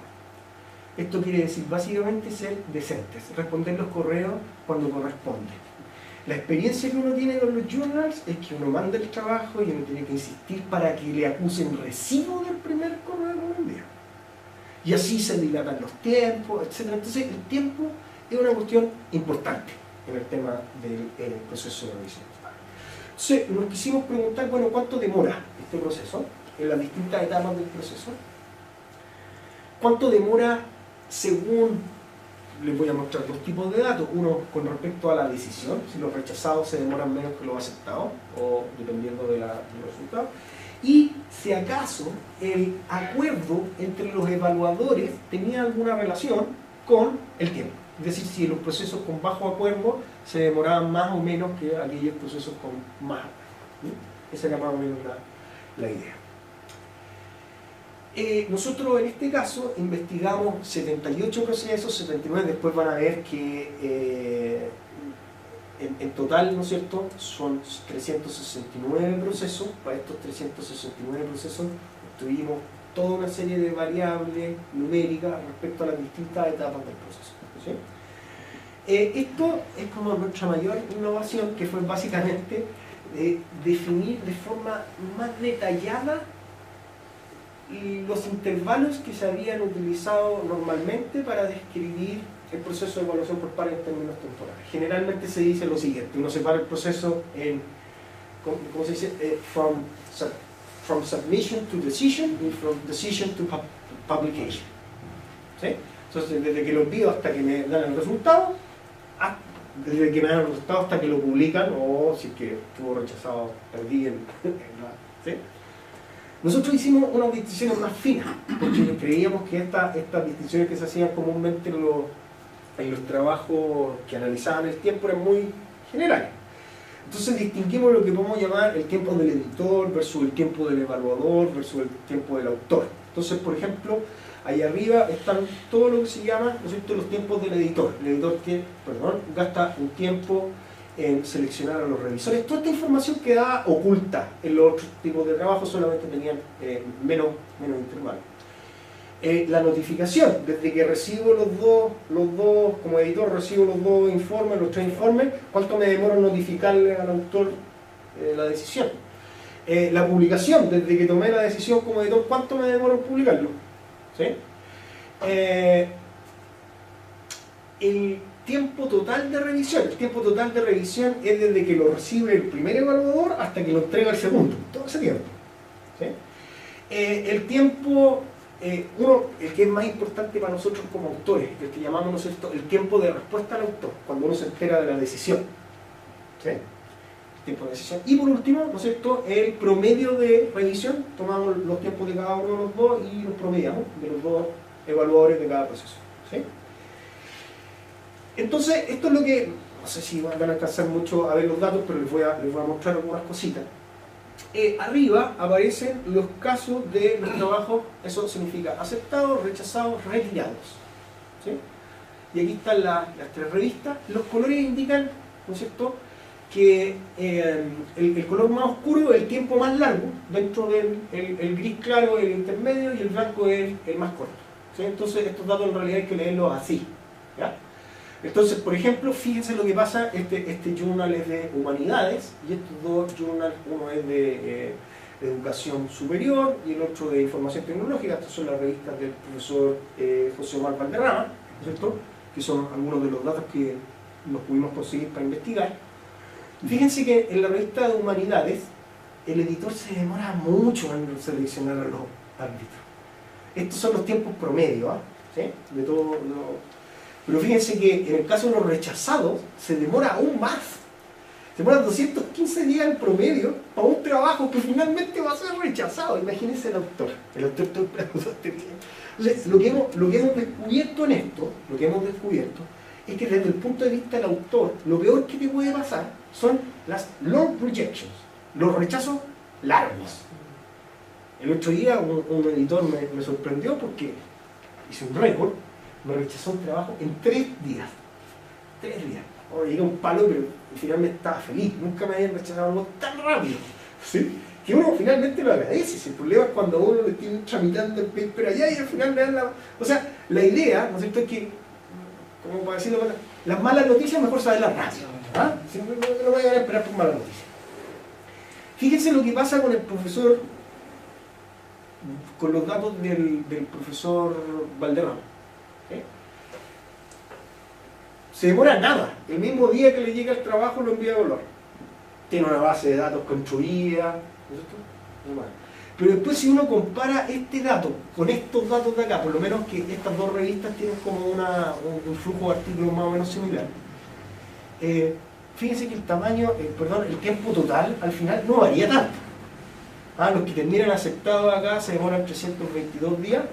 Esto quiere decir básicamente ser decentes, responder los correos cuando corresponde. La experiencia que uno tiene con los journals es que uno manda el trabajo y uno tiene que insistir para que le acusen recibo del primer correo que uno envía. Y así se dilatan los tiempos, etc. Entonces el tiempo es una cuestión importante en el tema del proceso de revisión. Entonces nos quisimos preguntar, bueno, ¿cuánto demora este proceso en las distintas etapas del proceso? ¿Cuánto demora según? Les voy a mostrar dos tipos de datos, uno con respecto a la decisión, si los rechazados se demoran menos que los aceptados, o dependiendo de los resultados, y si acaso el acuerdo entre los evaluadores tenía alguna relación con el tiempo. Es decir, si los procesos con bajo acuerdo se demoraban más o menos que aquellos procesos con más acuerdo. Esa era más o menos la idea. Nosotros en este caso investigamos 78 procesos, 79, después van a ver que en total, ¿no es cierto?, son 369 procesos. Para estos 369 procesos obtuvimos toda una serie de variables numéricas respecto a las distintas etapas del proceso. ¿Sí? Esto es como nuestra mayor innovación, que fue básicamente definir de forma más detallada los intervalos que se habían utilizado normalmente para describir el proceso de evaluación por pares en términos temporales. Generalmente se dice lo siguiente: uno separa el proceso en, ¿cómo se dice? From submission to decision y from decision to publication. ¿Sí? Entonces, desde que lo envío hasta que me dan el resultado, desde que me dan el resultado hasta que lo publican, o si es que estuvo rechazado, perdí ¿sí? Nosotros hicimos unas distinciones más finas, porque creíamos que estas distinciones que se hacían comúnmente en los trabajos que analizaban el tiempo eran muy generales. Entonces distinguimos lo que podemos llamar el tiempo del editor versus el tiempo del evaluador versus el tiempo del autor. Entonces, por ejemplo, ahí arriba están todo lo que se llama, ¿no es cierto?, los tiempos del editor. El editor gasta un tiempo en seleccionar a los revisores. Toda esta información quedaba oculta en los otros tipos de trabajo, solamente tenían menos intervalos. La notificación, desde que recibo los dos, como editor recibo los dos informes, los tres informes, ¿cuánto me demora en notificarle al autor la decisión? La publicación, desde que tomé la decisión como editor, ¿cuánto me demora en publicarlo? ¿Sí? El tiempo total de revisión. El tiempo total de revisión es desde que lo recibe el primer evaluador hasta que lo entrega el segundo. Todo ese tiempo. ¿Sí? El tiempo, el que es más importante para nosotros como autores, el que llamamos, ¿no es cierto?, el tiempo de respuesta al autor, cuando uno se entera de la decisión. ¿Sí? Tiempo de decisión. Y por último, ¿no es cierto?, el promedio de revisión. Tomamos los tiempos de cada uno de los dos y los promediamos de los dos evaluadores de cada proceso. ¿Sí? Entonces, esto es lo que, no sé si van a alcanzar mucho a ver los datos, pero les voy a mostrar algunas cositas. Arriba aparecen los casos de los trabajos, eso significa aceptados, rechazados, retirados. ¿Sí? Y aquí están las tres revistas. Los colores indican, ¿no es cierto?, que el color más oscuro es el tiempo más largo, dentro del el gris claro es el intermedio y el blanco es el más corto. ¿Sí? Entonces estos datos en realidad hay que leerlos así. ¿Ya? Entonces, por ejemplo, fíjense lo que pasa, este journal es de humanidades y estos dos journals, uno es de educación superior y el otro de información tecnológica. Estas son las revistas del profesor José Omar Valderrama, ¿no es cierto?, que son algunos de los datos que nos pudimos conseguir para investigar. Fíjense que en la revista de humanidades el editor se demora mucho en seleccionar a los árbitros. Estos son los tiempos promedio, ¿sí?, de todo Pero fíjense que en el caso de los rechazados se demora aún más. Se demora 215 días en promedio para un trabajo que finalmente va a ser rechazado. Imagínense el autor. El autor todo este tiempo. Entonces, lo que hemos descubierto en esto, es que desde el punto de vista del autor, lo peor que te puede pasar son las long rejections, los rechazos largos. El otro día un editor me sorprendió porque hice un récord. Me rechazó un trabajo en 3 días. 3 días. Ahora llega un palo, pero finalmente estaba feliz. Nunca me habían rechazado algo tan rápido. ¿Sí? Que uno finalmente lo agradece. El problema es cuando uno le tiene tramitando el paper allá y al final le dan la... O sea, la idea, ¿no es cierto?, es que, como para decirlo, las malas noticias mejor saberlas rápido. ¿Ah? Si no vayan a esperar por malas noticias. Fíjense lo que pasa con el profesor, con los datos del profesor Valderrama. ¿Sí? Se demora nada, el mismo día que le llega el trabajo lo envía a evaluar. Tiene una base de datos construida, ¿no es cierto? Pero después, si uno compara este dato con estos datos de acá, por lo menos que estas dos revistas tienen como un flujo de artículos más o menos similar, fíjense que el tamaño, el tiempo total al final no varía tanto. Los que terminan aceptados acá se demoran 322 días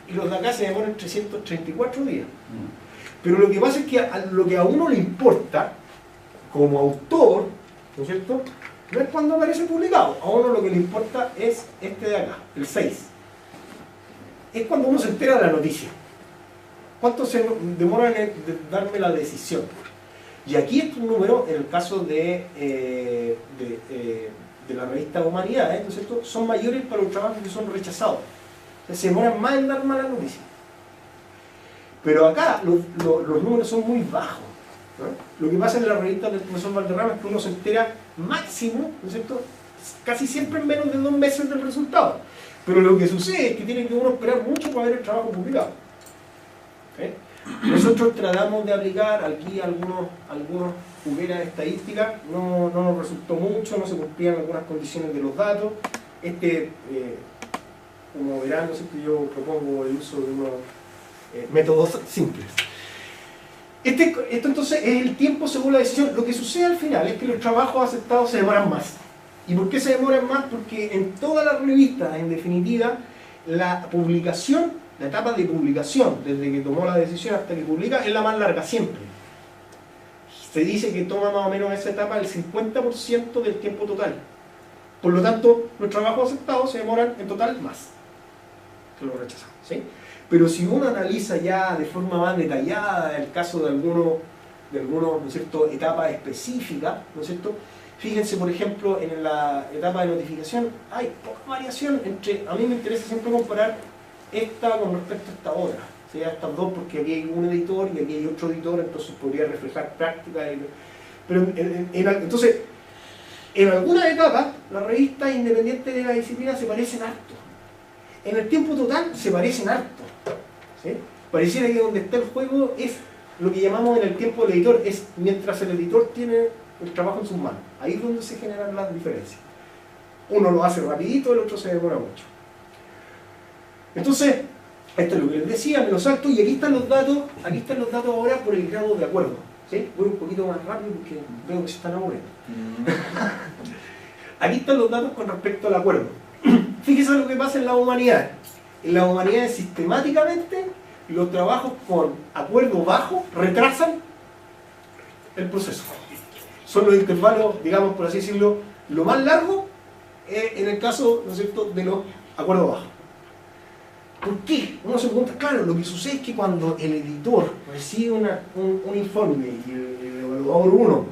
y los de acá se demoran 334 días. Pero lo que pasa es que lo que a uno le importa como autor, ¿no es cierto?, no es cuando aparece publicado. A uno lo que le importa es este de acá, el 6. Es cuando uno se entera de la noticia. ¿Cuánto se demora en darme la decisión? Y aquí estos números, en el caso de la revista Humanidades, ¿no es cierto?, son mayores para los trabajos que son rechazados. Se demoran más en dar malas noticias. Pero acá los números son muy bajos, ¿no? Lo que pasa en la revista del profesor Valderrama es que uno se entera máximo, ¿no es cierto?, casi siempre en menos de 2 meses del resultado. Pero lo que sucede es que tiene que uno esperar mucho para ver el trabajo publicado. Nosotros tratamos de aplicar aquí algunos jugueras estadísticas, no nos resultó mucho, no se cumplían algunas condiciones de los datos. Como verán, yo propongo el uso de unos métodos simples. Esto entonces es el tiempo según la decisión. Lo que sucede al final es que los trabajos aceptados se demoran más. ¿Y por qué se demoran más? Porque en todas las revistas, en definitiva, la publicación, la etapa de publicación, desde que tomó la decisión hasta que publica, es la más larga siempre. Se dice que toma más o menos esa etapa el 50% del tiempo total. Por lo tanto, los trabajos aceptados se demoran en total más que los rechazados, ¿sí? Pero si uno analiza ya de forma más detallada el caso de algunos ¿no es cierto?, etapas específicas, ¿no es cierto?, fíjense, por ejemplo, en la etapa de notificación hay poca variación entre, a mí me interesa siempre comparar esta con respecto a esta otra, ¿sí? A estas dos, porque aquí hay un editor y aquí hay otro editor, entonces podría reflejar práctica. Pero entonces, en algunas etapas, las revistas independientes de la disciplina se parecen harto. En el tiempo total se parecen harto, ¿sí? Pareciera que donde está el juego es lo que llamamos en el tiempo del editor, es mientras el editor tiene el trabajo en sus manos. Ahí es donde se generan las diferencias. Uno lo hace rapidito, el otro se demora mucho. Entonces, esto es lo que les decía, me lo salto y aquí están los datos ahora por el grado de acuerdo, ¿sí? Voy un poquito más rápido porque veo que se están aburriendo. Aquí están los datos con respecto al acuerdo. Fíjense lo que pasa en la humanidad. En la humanidad sistemáticamente los trabajos con acuerdo bajo retrasan el proceso. Son los intervalos, digamos, por así decirlo, lo más largo en el caso, ¿no es cierto?, de los acuerdos bajos. ¿Por qué? Uno se pregunta, claro, lo que sucede es que cuando el editor recibe un informe y el evaluador 1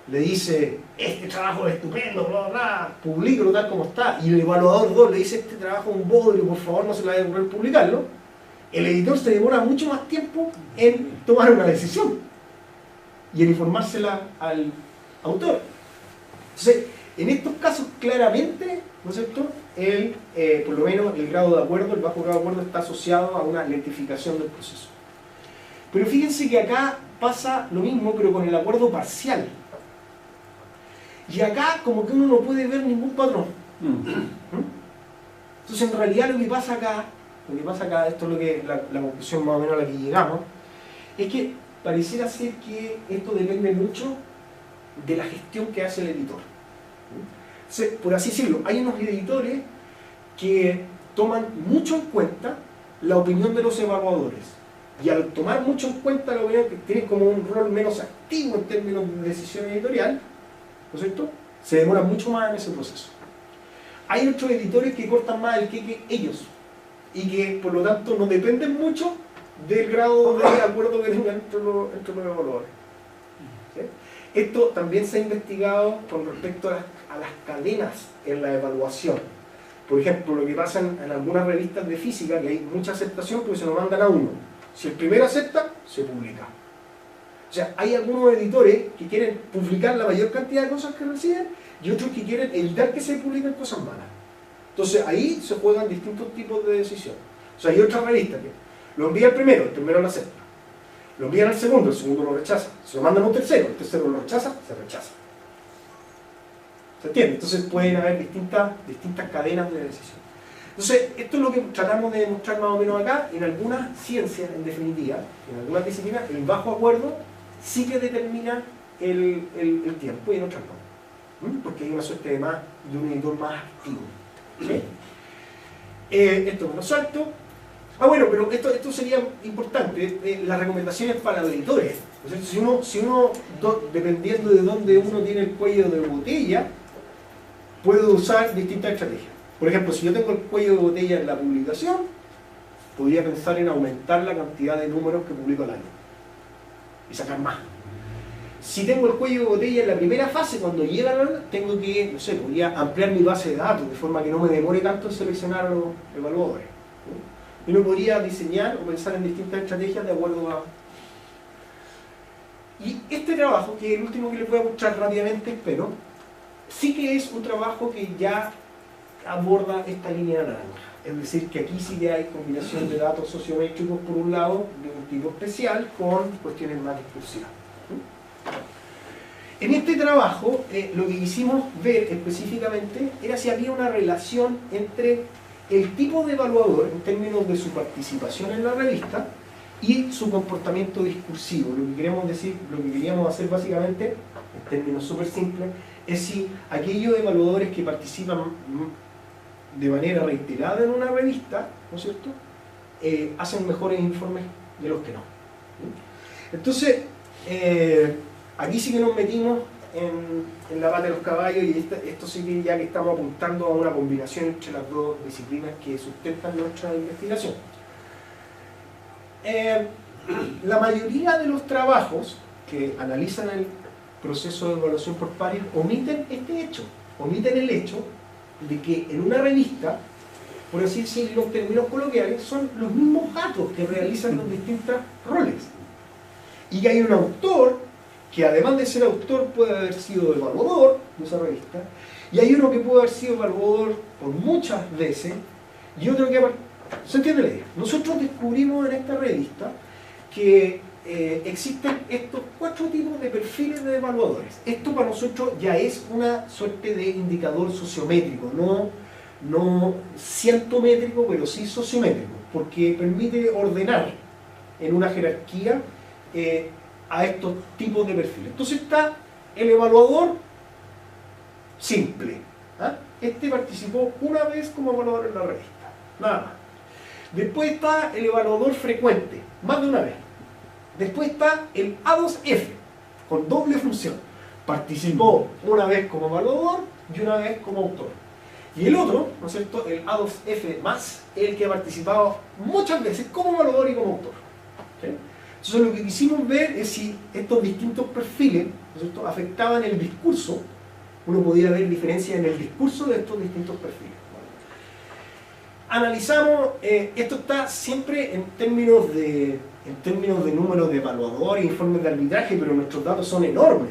le dice, este trabajo es estupendo, bla, bla, publícalo tal como está, y el evaluador 2 le dice, este trabajo es un bodrio, por favor no se le vaya a ocurrir publicarlo, el editor se demora mucho más tiempo en tomar una decisión y en informársela al autor. Entonces, en estos casos claramente, ¿no es cierto?, por lo menos el grado de acuerdo, el bajo grado de acuerdo está asociado a una lentificación del proceso. Pero fíjense que acá pasa lo mismo, pero con el acuerdo parcial. Y acá como que uno no puede ver ningún patrón. Entonces en realidad lo que pasa acá, esto es lo que la conclusión más o menos a la que llegamos, es que pareciera ser que esto depende mucho de la gestión que hace el editor. Entonces, por así decirlo, hay unos editores que toman mucho en cuenta la opinión de los evaluadores. Y al tomar mucho en cuenta la opinión, que tienen como un rol menos activo en términos de decisión editorial, ¿no es cierto?, se demora mucho más en ese proceso. Hay otros editores que cortan más el queque ellos y que por lo tanto no dependen mucho del grado de acuerdo que tengan entre los evaluadores. ¿Sí? Esto también se ha investigado con respecto a las cadenas en la evaluación. Por ejemplo, lo que pasa en algunas revistas de física, que hay mucha aceptación porque se lo mandan a uno. Si el primero acepta, se publica. O sea, hay algunos editores que quieren publicar la mayor cantidad de cosas que reciben y otros que quieren evitar que se publiquen cosas malas. Entonces ahí se juegan distintos tipos de decisiones. O sea, hay otras revistas que lo envía el primero lo acepta. Lo envían al segundo, el segundo lo rechaza. Se lo mandan a un tercero, el tercero lo rechaza, se rechaza. ¿Se entiende? Entonces pueden haber distintas cadenas de decisión. Entonces, esto es lo que tratamos de demostrar más o menos acá. En algunas ciencias, en definitiva, en algunas disciplinas, el bajo acuerdo sí que determina el tiempo y en otras no. Porque hay una suerte de un editor más activo. ¿Sí? Esto me lo salto. Bueno, pero esto sería importante. Las recomendaciones para los editores. O sea, si uno, dependiendo de dónde uno tiene el cuello de botella, puede usar distintas estrategias. Por ejemplo, si yo tengo el cuello de botella en la publicación, podría pensar en aumentar la cantidad de números que publico al año y sacar más. Si tengo el cuello de botella en la primera fase, cuando llega la tengo que, no sé, podría ampliar mi base de datos de forma que no me demore tanto en seleccionar a los evaluadores. Y uno podría diseñar o pensar en distintas estrategias de acuerdo a... Y este trabajo, que es el último que les voy a mostrar rápidamente, espero, sí que es un trabajo que ya aborda esta línea naranja. Es decir, que aquí sí que hay combinación de datos sociométricos por un lado, de un tipo especial, con cuestiones más discursivas. En este trabajo, lo que quisimos ver específicamente era si había una relación entre el tipo de evaluador, en términos de su participación en la revista, y su comportamiento discursivo. Lo que queremos decir, lo que queríamos hacer básicamente, en términos súper simples, es si aquellos evaluadores que participan de manera reiterada en una revista, ¿no es cierto?, hacen mejores informes de los que no. Entonces, aquí sí que nos metimos en la pata de los caballos, y esto sí que ya que estamos apuntando a una combinación entre las dos disciplinas que sustentan nuestra investigación. La mayoría de los trabajos que analizan el proceso de evaluación por pares omiten este hecho, omiten el hecho de que en una revista, por así decirlo en términos coloquiales, son los mismos gatos que realizan los distintos roles. Y que hay un autor que, además de ser autor, puede haber sido evaluador de esa revista, y hay uno que puede haber sido evaluador por muchas veces, y otro que... ¿Se entiende la idea? Nosotros descubrimos en esta revista que existen estos 4 tipos de perfiles de evaluadores. Esto para nosotros ya es una suerte de indicador sociométrico, no cientométrico, pero sí sociométrico, porque permite ordenar en una jerarquía a estos tipos de perfiles. Entonces está el evaluador simple. ¿Ah? Este participó una vez como evaluador en la revista, nada más. Después está el evaluador frecuente, más de una vez. Después está el A2F, con doble función. Participó una vez como evaluador y una vez como autor. Y el otro, ¿no es cierto?, el A2F más, el que ha participado muchas veces como evaluador y como autor. ¿Sí? Entonces lo que quisimos ver es si estos distintos perfiles, ¿no es cierto?, afectaban el discurso. Uno podía ver diferencias en el discurso de estos distintos perfiles. Analizamos, esto está siempre en términos de número de evaluadores, informes de arbitraje, pero nuestros datos son enormes,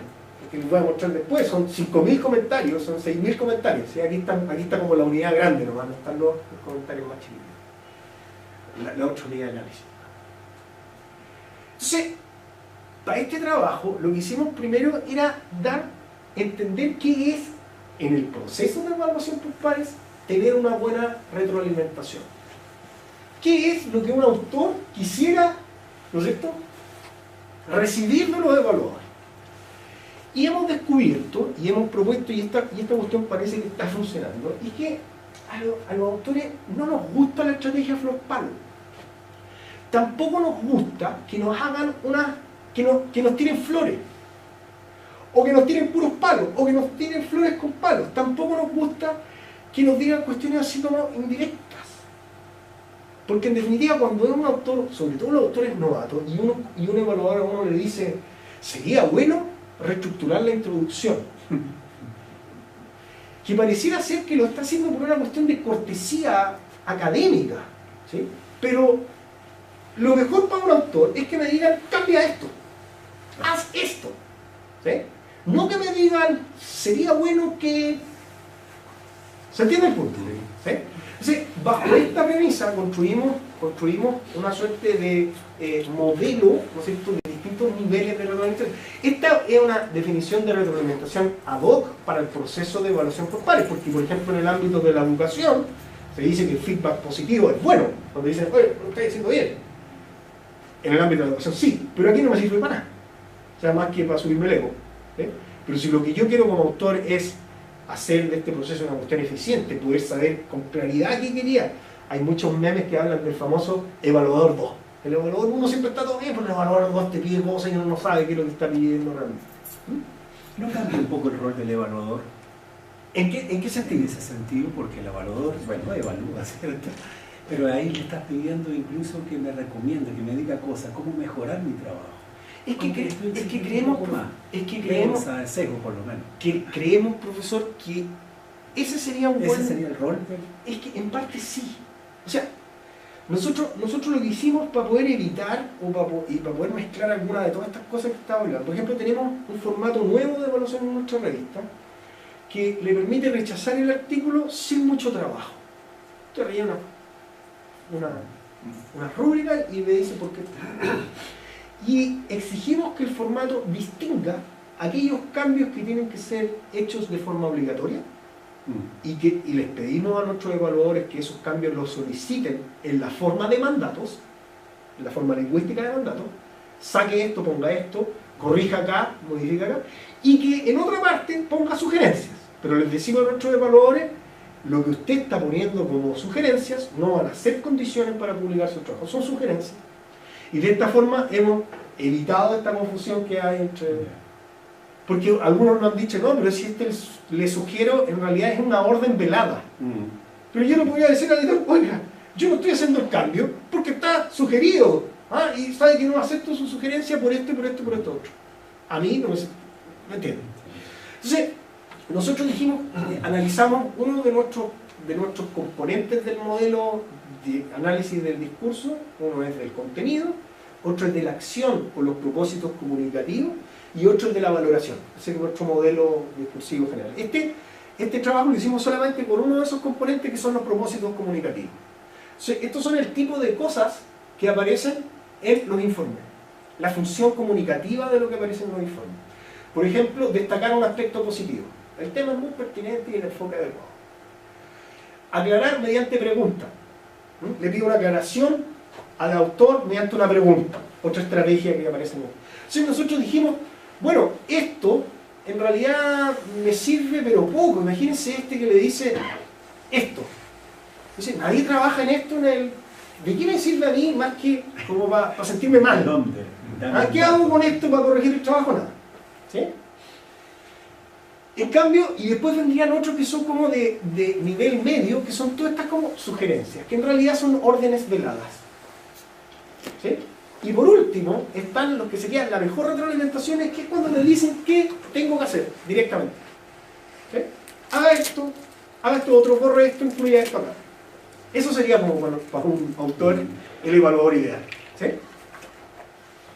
que les voy a mostrar después. Son 5.000 comentarios, son 6.000 comentarios. ¿Sí? Aquí está como la unidad grande, nomás no están los comentarios más chiquitos. La otra unidad de análisis. Entonces, para este trabajo, lo que hicimos primero era entender qué es, en el proceso de evaluación por pares, tener una buena retroalimentación. ¿Qué es lo que un autor quisiera, ¿no es cierto?, recibir de los evaluadores? Y hemos descubierto, y hemos propuesto, y esta cuestión parece que está funcionando, y que a los autores no nos gusta la estrategia flor palo. Tampoco nos gusta que nos hagan que nos tiren flores, o que nos tiren puros palos, o que nos tiren flores con palos. Tampoco nos gusta que nos digan cuestiones así como indirectas. Porque en definitiva, cuando es un autor, sobre todo los autores novatos, y un evaluador a uno le dice, sería bueno reestructurar la introducción, que pareciera ser que lo está haciendo por una cuestión de cortesía académica, ¿sí? Pero lo mejor para un autor es que me digan, cambia esto, haz esto, ¿sí? No que me digan, sería bueno que... ¿Se entiende el punto? ¿Sí? Entonces, bajo esta premisa construimos una suerte de modelo, ¿no es cierto?, de distintos niveles de retroalimentación. Esta es una definición de retroalimentación ad hoc para el proceso de evaluación por pares, porque por ejemplo en el ámbito de la educación se dice que el feedback positivo es bueno, cuando dicen, oye, lo estáis haciendo bien. En el ámbito de la educación sí, pero aquí no me sirve para nada, o sea, más que para subirme el ego. ¿Sí? Pero si lo que yo quiero como autor es hacer de este proceso una cuestión eficiente, poder saber con claridad qué quería. Hay muchos memes que hablan del famoso evaluador 2. El evaluador 1 siempre está todo bien, pero el evaluador 2 te pide cosas y uno no sabe qué es lo que está pidiendo realmente. ¿No cambia un poco el rol del evaluador? ¿En qué sentido? En ese sentido, porque el evaluador, bueno, evalúa, ¿cierto? Pero ahí le estás pidiendo incluso que me recomiende, que me diga cosas, cómo mejorar mi trabajo. Es que creemos, sesgo, por lo menos. Que creemos, profesor, que ese sería un buen... ¿Ese sería el rol? Es que en parte sí. O sea, Nosotros lo que hicimos para poder evitar y para poder mezclar algunas de todas estas cosas que estaba hablando, por ejemplo, tenemos un formato nuevo de evaluación en nuestra revista que le permite rechazar el artículo sin mucho trabajo. Usted rellena una rúbrica y me dice por qué. Y exigimos que el formato distinga aquellos cambios que tienen que ser hechos de forma obligatoria y les pedimos a nuestros evaluadores que esos cambios los soliciten en la forma de mandatos, en la forma lingüística de mandatos, saque esto, ponga esto, corrija acá, modifica acá, y que en otra parte ponga sugerencias. Pero les decimos a nuestros evaluadores, lo que usted está poniendo como sugerencias no van a ser condiciones para publicar su trabajo, son sugerencias. Y de esta forma hemos evitado esta confusión que hay entre... Porque algunos nos han dicho, no, pero si le sugiero, en realidad es una orden velada. Pero yo no podría decir al editor, oiga, yo no estoy haciendo el cambio porque está sugerido. Y sabe que no acepto su sugerencia por esto y por esto y por esto otro. A mí no me entienden. Entonces, nosotros dijimos, analizamos uno de nuestros componentes del modelo de análisis del discurso. Uno es del contenido, otro es de la acción con los propósitos comunicativos y otro es de la valoración. Ese es nuestro modelo discursivo general. Este trabajo lo hicimos solamente con uno de esos componentes que son los propósitos comunicativos. Entonces, estos son el tipo de cosas que aparecen en los informes. La función comunicativa de lo que aparece en los informes. Por ejemplo, destacar un aspecto positivo. El tema es muy pertinente y el enfoque adecuado. Aclarar mediante pregunta. Le pido una aclaración al autor mediante una pregunta. Otra estrategia que aparece en el... Entonces nosotros dijimos, bueno, esto en realidad me sirve pero poco. Imagínense este que le dice esto. Entonces, nadie trabaja en esto en el... ¿De qué me sirve a mí más que como para sentirme mal? ¿Dónde? ¿Qué hago con esto para corregir el trabajo? Nada. ¿Sí? En cambio, y después vendrían otros que son como de nivel medio, que son todas estas como sugerencias, que en realidad son órdenes veladas. ¿Sí? Y por último, están los que serían la mejor retroalimentación, es que es cuando le dicen qué tengo que hacer directamente. ¿Sí? Haga esto otro, borre esto, incluya esto acá. Eso sería como bueno, para un autor el evaluador ideal. ¿Sí?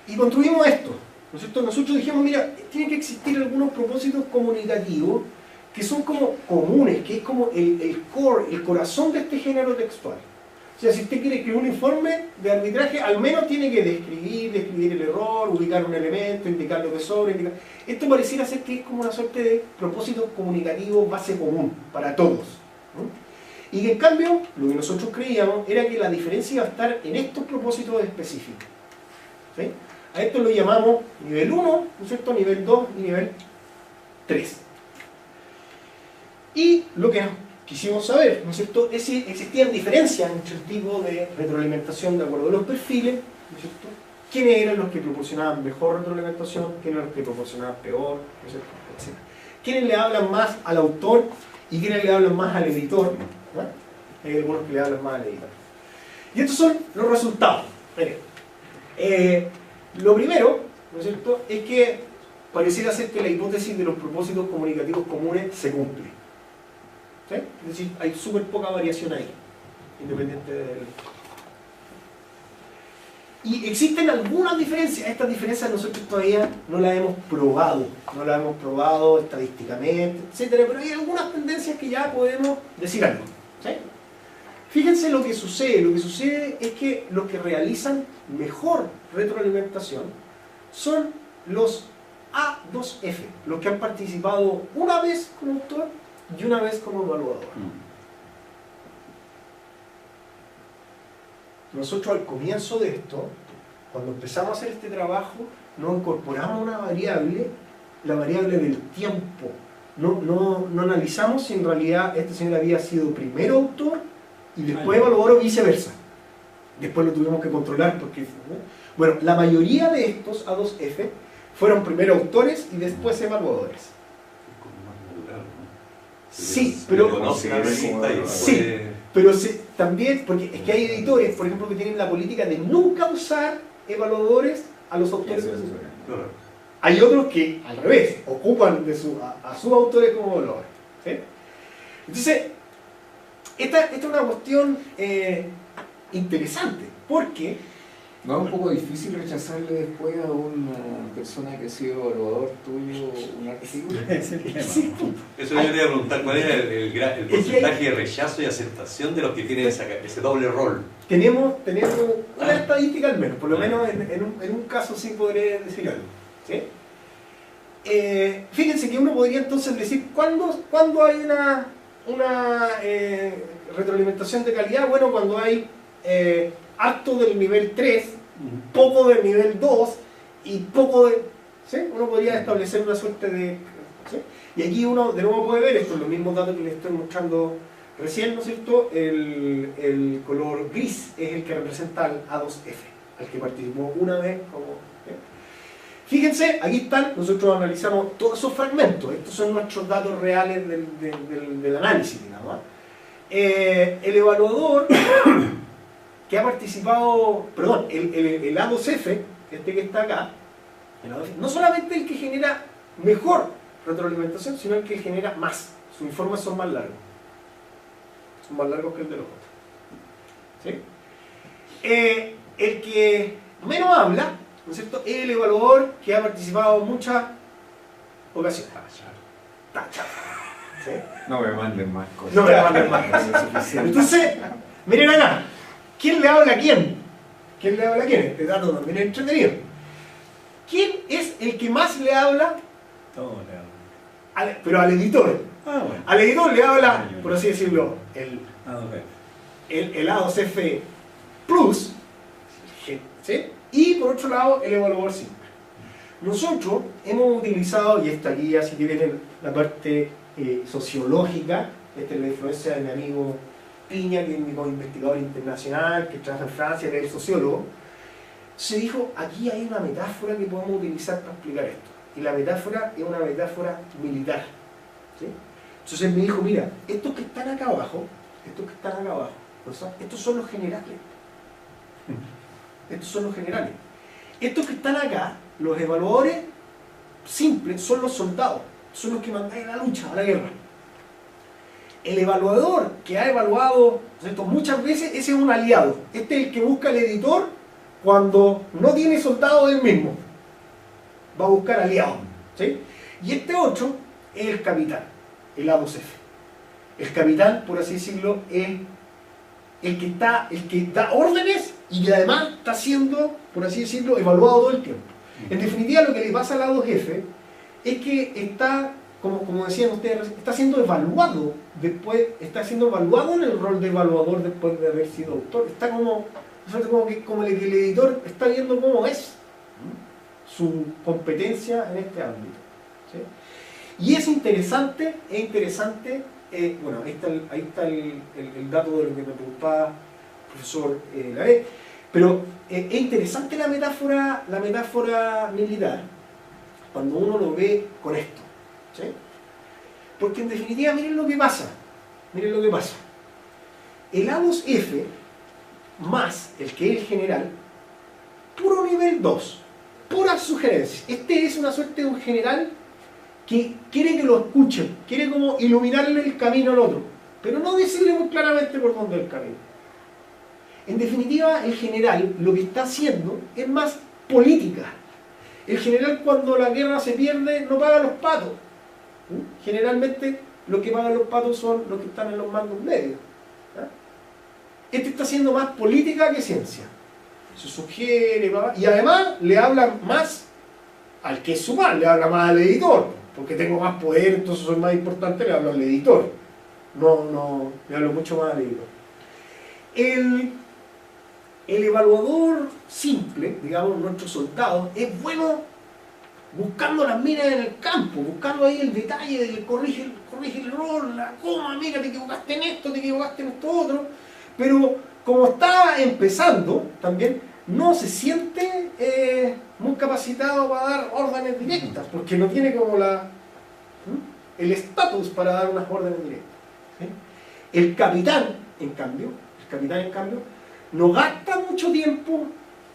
Y construimos esto. ¿No es cierto? Nosotros dijimos, mira, tienen que existir algunos propósitos comunicativos que son como comunes, que es como el core, el corazón de este género textual. O sea, si usted quiere escribir un informe de arbitraje, al menos tiene que describir el error, ubicar un elemento, indicar lo que sobra, indicar... Esto pareciera ser que es como una suerte de propósito comunicativo base común para todos. ¿No? Y que en cambio, lo que nosotros creíamos era que la diferencia iba a estar en estos propósitos específicos. ¿Sí? A esto lo llamamos nivel 1, ¿no es cierto? Nivel 2 y nivel 3. Y lo que quisimos saber, ¿no es cierto?, es si existían diferencias entre el tipo de retroalimentación de acuerdo a los perfiles, ¿no es cierto? ¿Quiénes eran los que proporcionaban mejor retroalimentación? ¿Quiénes eran los que proporcionaban peor? ¿No es cierto? Etcétera. ¿Quiénes le hablan más al autor y quiénes le hablan más al editor? ¿No? Hay algunos que le hablan más al editor. Y estos son los resultados. Miren. Lo primero, ¿no es cierto?, es que pareciera ser que la hipótesis de los propósitos comunicativos comunes se cumple. ¿Sí? Es decir, hay súper poca variación ahí, independiente del... Y existen algunas diferencias. Estas diferencias nosotros todavía no las hemos probado estadísticamente, etcétera, pero hay algunas tendencias que ya podemos decir algo. ¿Sí? Fíjense lo que sucede. Lo que sucede es que los que realizan mejor retroalimentación son los A2F, los que han participado una vez como autor y una vez como evaluador. Nosotros al comienzo de esto, cuando empezamos a hacer este trabajo, nos incorporamos una variable, la variable del tiempo. No analizamos si en realidad este señor había sido primero autor y después evaluador o viceversa. Después lo tuvimos que controlar porque... ¿no? Bueno, la mayoría de estos A2F fueron primero autores y después evaluadores. Sí, pero... Sí, también, porque es que hay editores, por ejemplo, que tienen la política de nunca usar evaluadores a los autores de sus obras. Hay otros que, al revés, ocupan a sus autores como evaluadores. ¿Sí? Entonces, esta es una cuestión interesante, porque ¿No es un poco difícil rechazarle después a una persona que ha sido evaluador tuyo un artículo? Es el tema. sí, Eso yo quería preguntar, ¿cuál es el porcentaje de rechazo y aceptación de los que tienen ese doble rol? tenemos una estadística al menos, por lo menos en un caso sí podré decir algo. ¿Sí? Fíjense que uno podría entonces decir, ¿cuándo hay una retroalimentación de calidad? Bueno, cuando hay harto del nivel 3, poco del nivel 2 y poco de... ¿sí? Uno podría establecer una suerte de... ¿sí? Y aquí uno de nuevo puede ver, estos los mismos datos que les estoy mostrando recién, ¿no es cierto? El color gris es el que representa al A2F, al que participó una vez como... ¿sí? Fíjense, aquí están, nosotros analizamos todos esos fragmentos, estos son nuestros datos reales del análisis, digamos. El evaluador que ha participado, perdón, el A2F, este que está acá, no solamente el que genera mejor retroalimentación, sino el que genera más. Sus informes son más largos. Son más largos que el de los otros. ¿Sí? El que menos habla, ¿no es cierto?, es el evaluador que ha participado en muchas ocasiones. ¿Sí? No me manden más cosas. No me manden más cosas. Es suficiente. Entonces, miren acá. ¿Quién le habla a quién? ¿Quién le habla a quién? Este dato también es entretenido. ¿Quién es el que más le habla? Todo le habla. Pero al editor. Bueno. Al editor le habla, por así decirlo, el A2F. A2F Plus, ¿sí? Y por otro lado, el evaluador simple. Nosotros hemos utilizado, y esta guía, si quieren, la parte sociológica, esta es la influencia de mi amigo Piña, que es mi investigador internacional, que trabaja en Francia, que es sociólogo. Se dijo, aquí hay una metáfora que podemos utilizar para explicar esto. Y la metáfora es una metáfora militar. ¿Sí? Entonces me dijo, mira, estos que están acá abajo, estos son los generales. Estos son los generales. Estos que están acá, los evaluadores simples, son los soldados, son los que mandan a la lucha, a la guerra. El evaluador que ha evaluado, ¿cierto?, muchas veces, ese es un aliado. Este es el que busca el editor cuando no tiene soldados él mismo. Va a buscar aliados. ¿Sí? Y este otro es el capitán, el A2F. El capitán, por así decirlo, es el que da órdenes y que además está siendo, por así decirlo, evaluado todo el tiempo. En definitiva, lo que le pasa al A2F es que está, como decían ustedes, está siendo evaluado después, está siendo evaluado en el rol de evaluador después de haber sido autor. Está como el editor está viendo cómo es su competencia en este ámbito. ¿Sí? Y es interesante, bueno, ahí está el dato de lo que me preguntaba el profesor Laré, pero es interesante la metáfora militar cuando uno lo ve con esto. ¿Sí? Porque en definitiva, miren lo que pasa. El A2F más el que es el general, puro nivel 2, puras sugerencias. Este es una suerte de un general que quiere que lo escuchen, quiere como iluminarle el camino al otro, pero no decirle muy claramente por dónde es el camino. En definitiva, el general lo que está haciendo es más política. El general, cuando la guerra se pierde, no paga los patos. Generalmente los que pagan los patos son los que están en los mandos medios. Este está haciendo más política que ciencia. Se sugiere, y además le habla más al que es su mal, le habla más al editor, porque tengo más poder, entonces soy más importante, le hablo al editor. No, le hablo mucho más al editor. El evaluador simple, digamos, nuestros soldados, es bueno buscando las minas en el campo, buscando ahí el detalle de corrige el error, la coma, mira, te equivocaste en esto, te equivocaste en esto otro, pero como está empezando también, no se siente muy capacitado para dar órdenes directas, porque no tiene como el estatus para dar unas órdenes directas. ¿Sí? El capitán, en cambio, no gasta mucho tiempo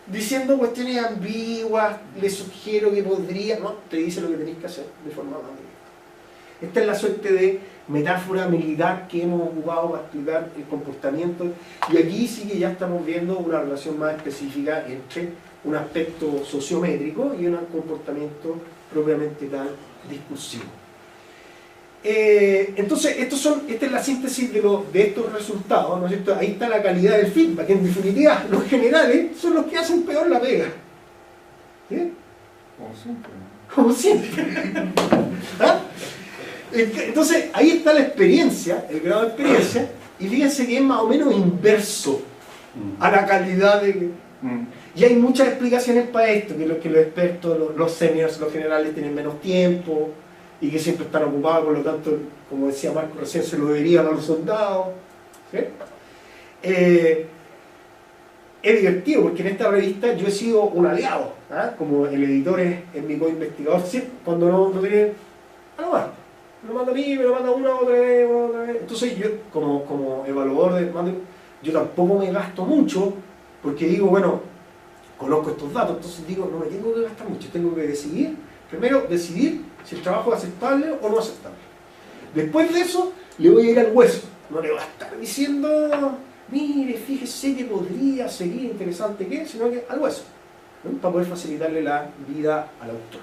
diciendo cuestiones ambiguas, le sugiero que podría, no, te dice lo que tenés que hacer de forma más directa. Esta es la suerte de metáfora militar que hemos ocupado para explicar el comportamiento. Y aquí sí que ya estamos viendo una relación más específica entre un aspecto sociométrico y un comportamiento propiamente tal discursivo. Entonces, esta es la síntesis de estos resultados, ¿no es cierto? Ahí está la calidad del feedback, que en definitiva los generales son los que hacen peor la pega. ¿Sí? Como siempre. ¿Ah? Entonces, ahí está la experiencia, el grado de experiencia, y fíjense que es más o menos inverso a la calidad de... Y hay muchas explicaciones para esto, que los expertos, los seniors, los generales tienen menos tiempo, y que siempre están ocupados, por lo tanto, como decía Marco recién, se lo deberían a los soldados. ¿Sí? Es divertido, porque en esta revista yo he sido un aliado, ¿ah? Como el editor es mi co-investigador, siempre, cuando no tiene... a lo más. Me lo manda a mí, me lo manda una otra vez. Entonces yo, como evaluador yo tampoco me gasto mucho, porque digo, bueno, conozco estos datos, entonces digo, no me tengo que gastar mucho, tengo que decidir, primero decidir si el trabajo es aceptable o no aceptable. Después de eso, le voy a ir al hueso, no le voy a estar diciendo, mire, fíjese que podría, sería interesante que, sino que al hueso, ¿no? Para poder facilitarle la vida al autor.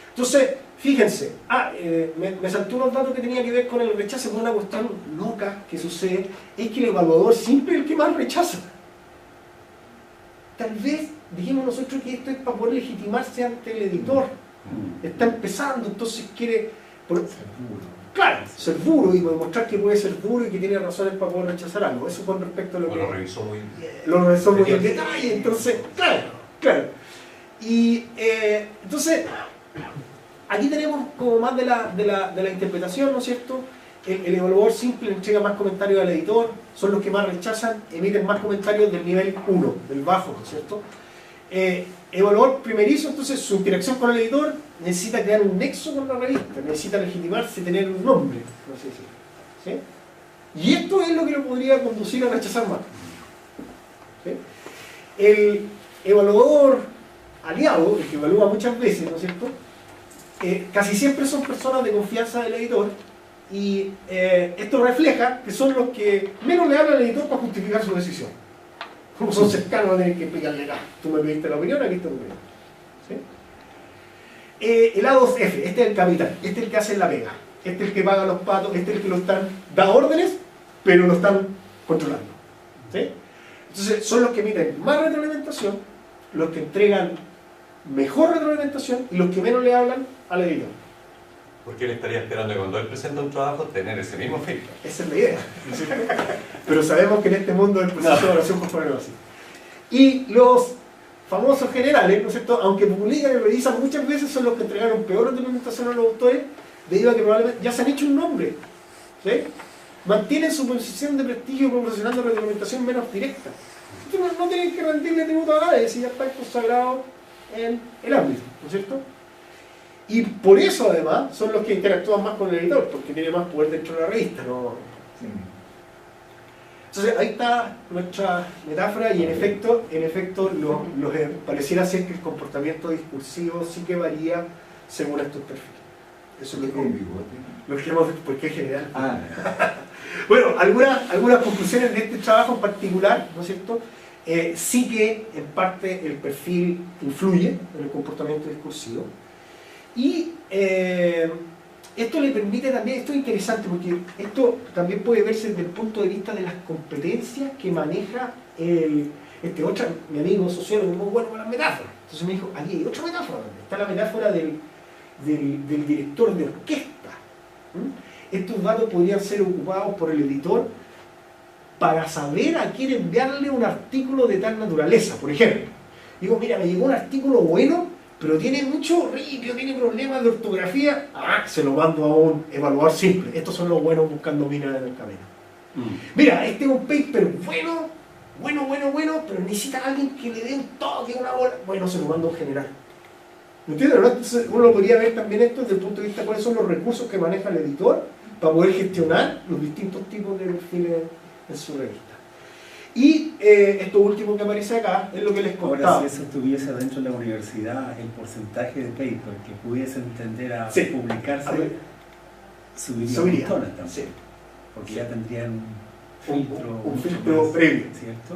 Entonces, fíjense, me saltó unos datos que tenía que ver con el rechazo, por una cuestión loca que sucede, es que el evaluador siempre es el que más rechaza. Tal vez dijimos nosotros que esto es para poder legitimarse ante el editor. Está empezando, entonces quiere ser duro y demostrar que puede ser duro y que tiene razones para poder rechazar algo. Eso con respecto a lo que lo revisó muy en detalle. Entonces, claro. Y entonces, aquí tenemos como más de la interpretación, ¿no es cierto? El evaluador simple entrega más comentarios al editor, son los que más rechazan, emiten más comentarios del nivel 1, del bajo, ¿no es cierto? Evaluador primerizo, entonces su interacción con el editor necesita crear un nexo con la revista, necesita legitimarse, tener un nombre, no sé si, ¿sí? Y esto es lo que lo podría conducir a rechazar más. ¿Sí? El evaluador aliado, el que evalúa muchas veces, ¿no es cierto? Casi siempre son personas de confianza del editor, y esto refleja que son los que menos le hablan al editor para justificar su decisión. Como son cercanos, van a tener que explicarle, tú me pediste la opinión, aquí está tu opinión. ¿Sí? El A2F, este es el capitán, este es el que hace la pega, este es el que paga los patos, este es el que da órdenes, pero lo están controlando. ¿Sí? Entonces son los que emiten más retroalimentación, los que entregan mejor retroalimentación y los que menos le hablan al editor. Porque él estaría esperando que cuando él presenta un trabajo tener ese mismo feedback. Esa es la idea. Pero sabemos que en este mundo el proceso de evaluación por ponerlo así. Y los famosos generales, ¿no es cierto? Aunque publican y revisan muchas veces, son los que entregaron peor retroalimentación a los autores, debido a que probablemente ya se han hecho un nombre. ¿Sí? Mantienen su posición de prestigio proporcionando retroalimentación menos directa. Entonces no tienen que rendirle tributo a nadie si ya está consagrado en el ámbito, ¿no es cierto? Y por eso además son los que interactúan más con el editor, porque tiene más poder dentro de la revista, ¿no? Sí. Entonces ahí está nuestra metáfora, y en efecto pareciera ser que el comportamiento discursivo sí que varía según estos perfiles. Eso es lo que hemos visto, porque es general. Bueno, algunas conclusiones de este trabajo en particular, ¿no es cierto? Sí que en parte el perfil influye en el comportamiento discursivo. Y esto le permite también, esto es interesante porque esto también puede verse desde el punto de vista de las competencias que maneja mi amigo sociólogo muy bueno con las metáforas. Entonces me dijo, aquí hay otra metáfora también. Está la metáfora del director de orquesta. Estos datos podrían ser ocupados por el editor para saber a quién enviarle un artículo de tal naturaleza. Por ejemplo, digo, mira, me llegó un artículo bueno, pero tiene mucho ripio, tiene problemas de ortografía, se lo mando a un evaluador simple. Estos son los buenos buscando minas en el camino. Mira, este es un paper bueno, pero necesita a alguien que le dé un toque, una bola. Bueno, se lo mando a un general. ¿Me entiendes? Entonces uno lo podría ver también esto desde el punto de vista de cuáles son los recursos que maneja el editor para poder gestionar los distintos tipos de perfiles en su revista. Y esto último que aparece acá es lo que les contaba. Ahora, si eso estuviese dentro de la universidad, el porcentaje de paper que pudiese tender a publicarse subiría montones también, sí. porque ya tendrían un filtro más, previo. ¿cierto?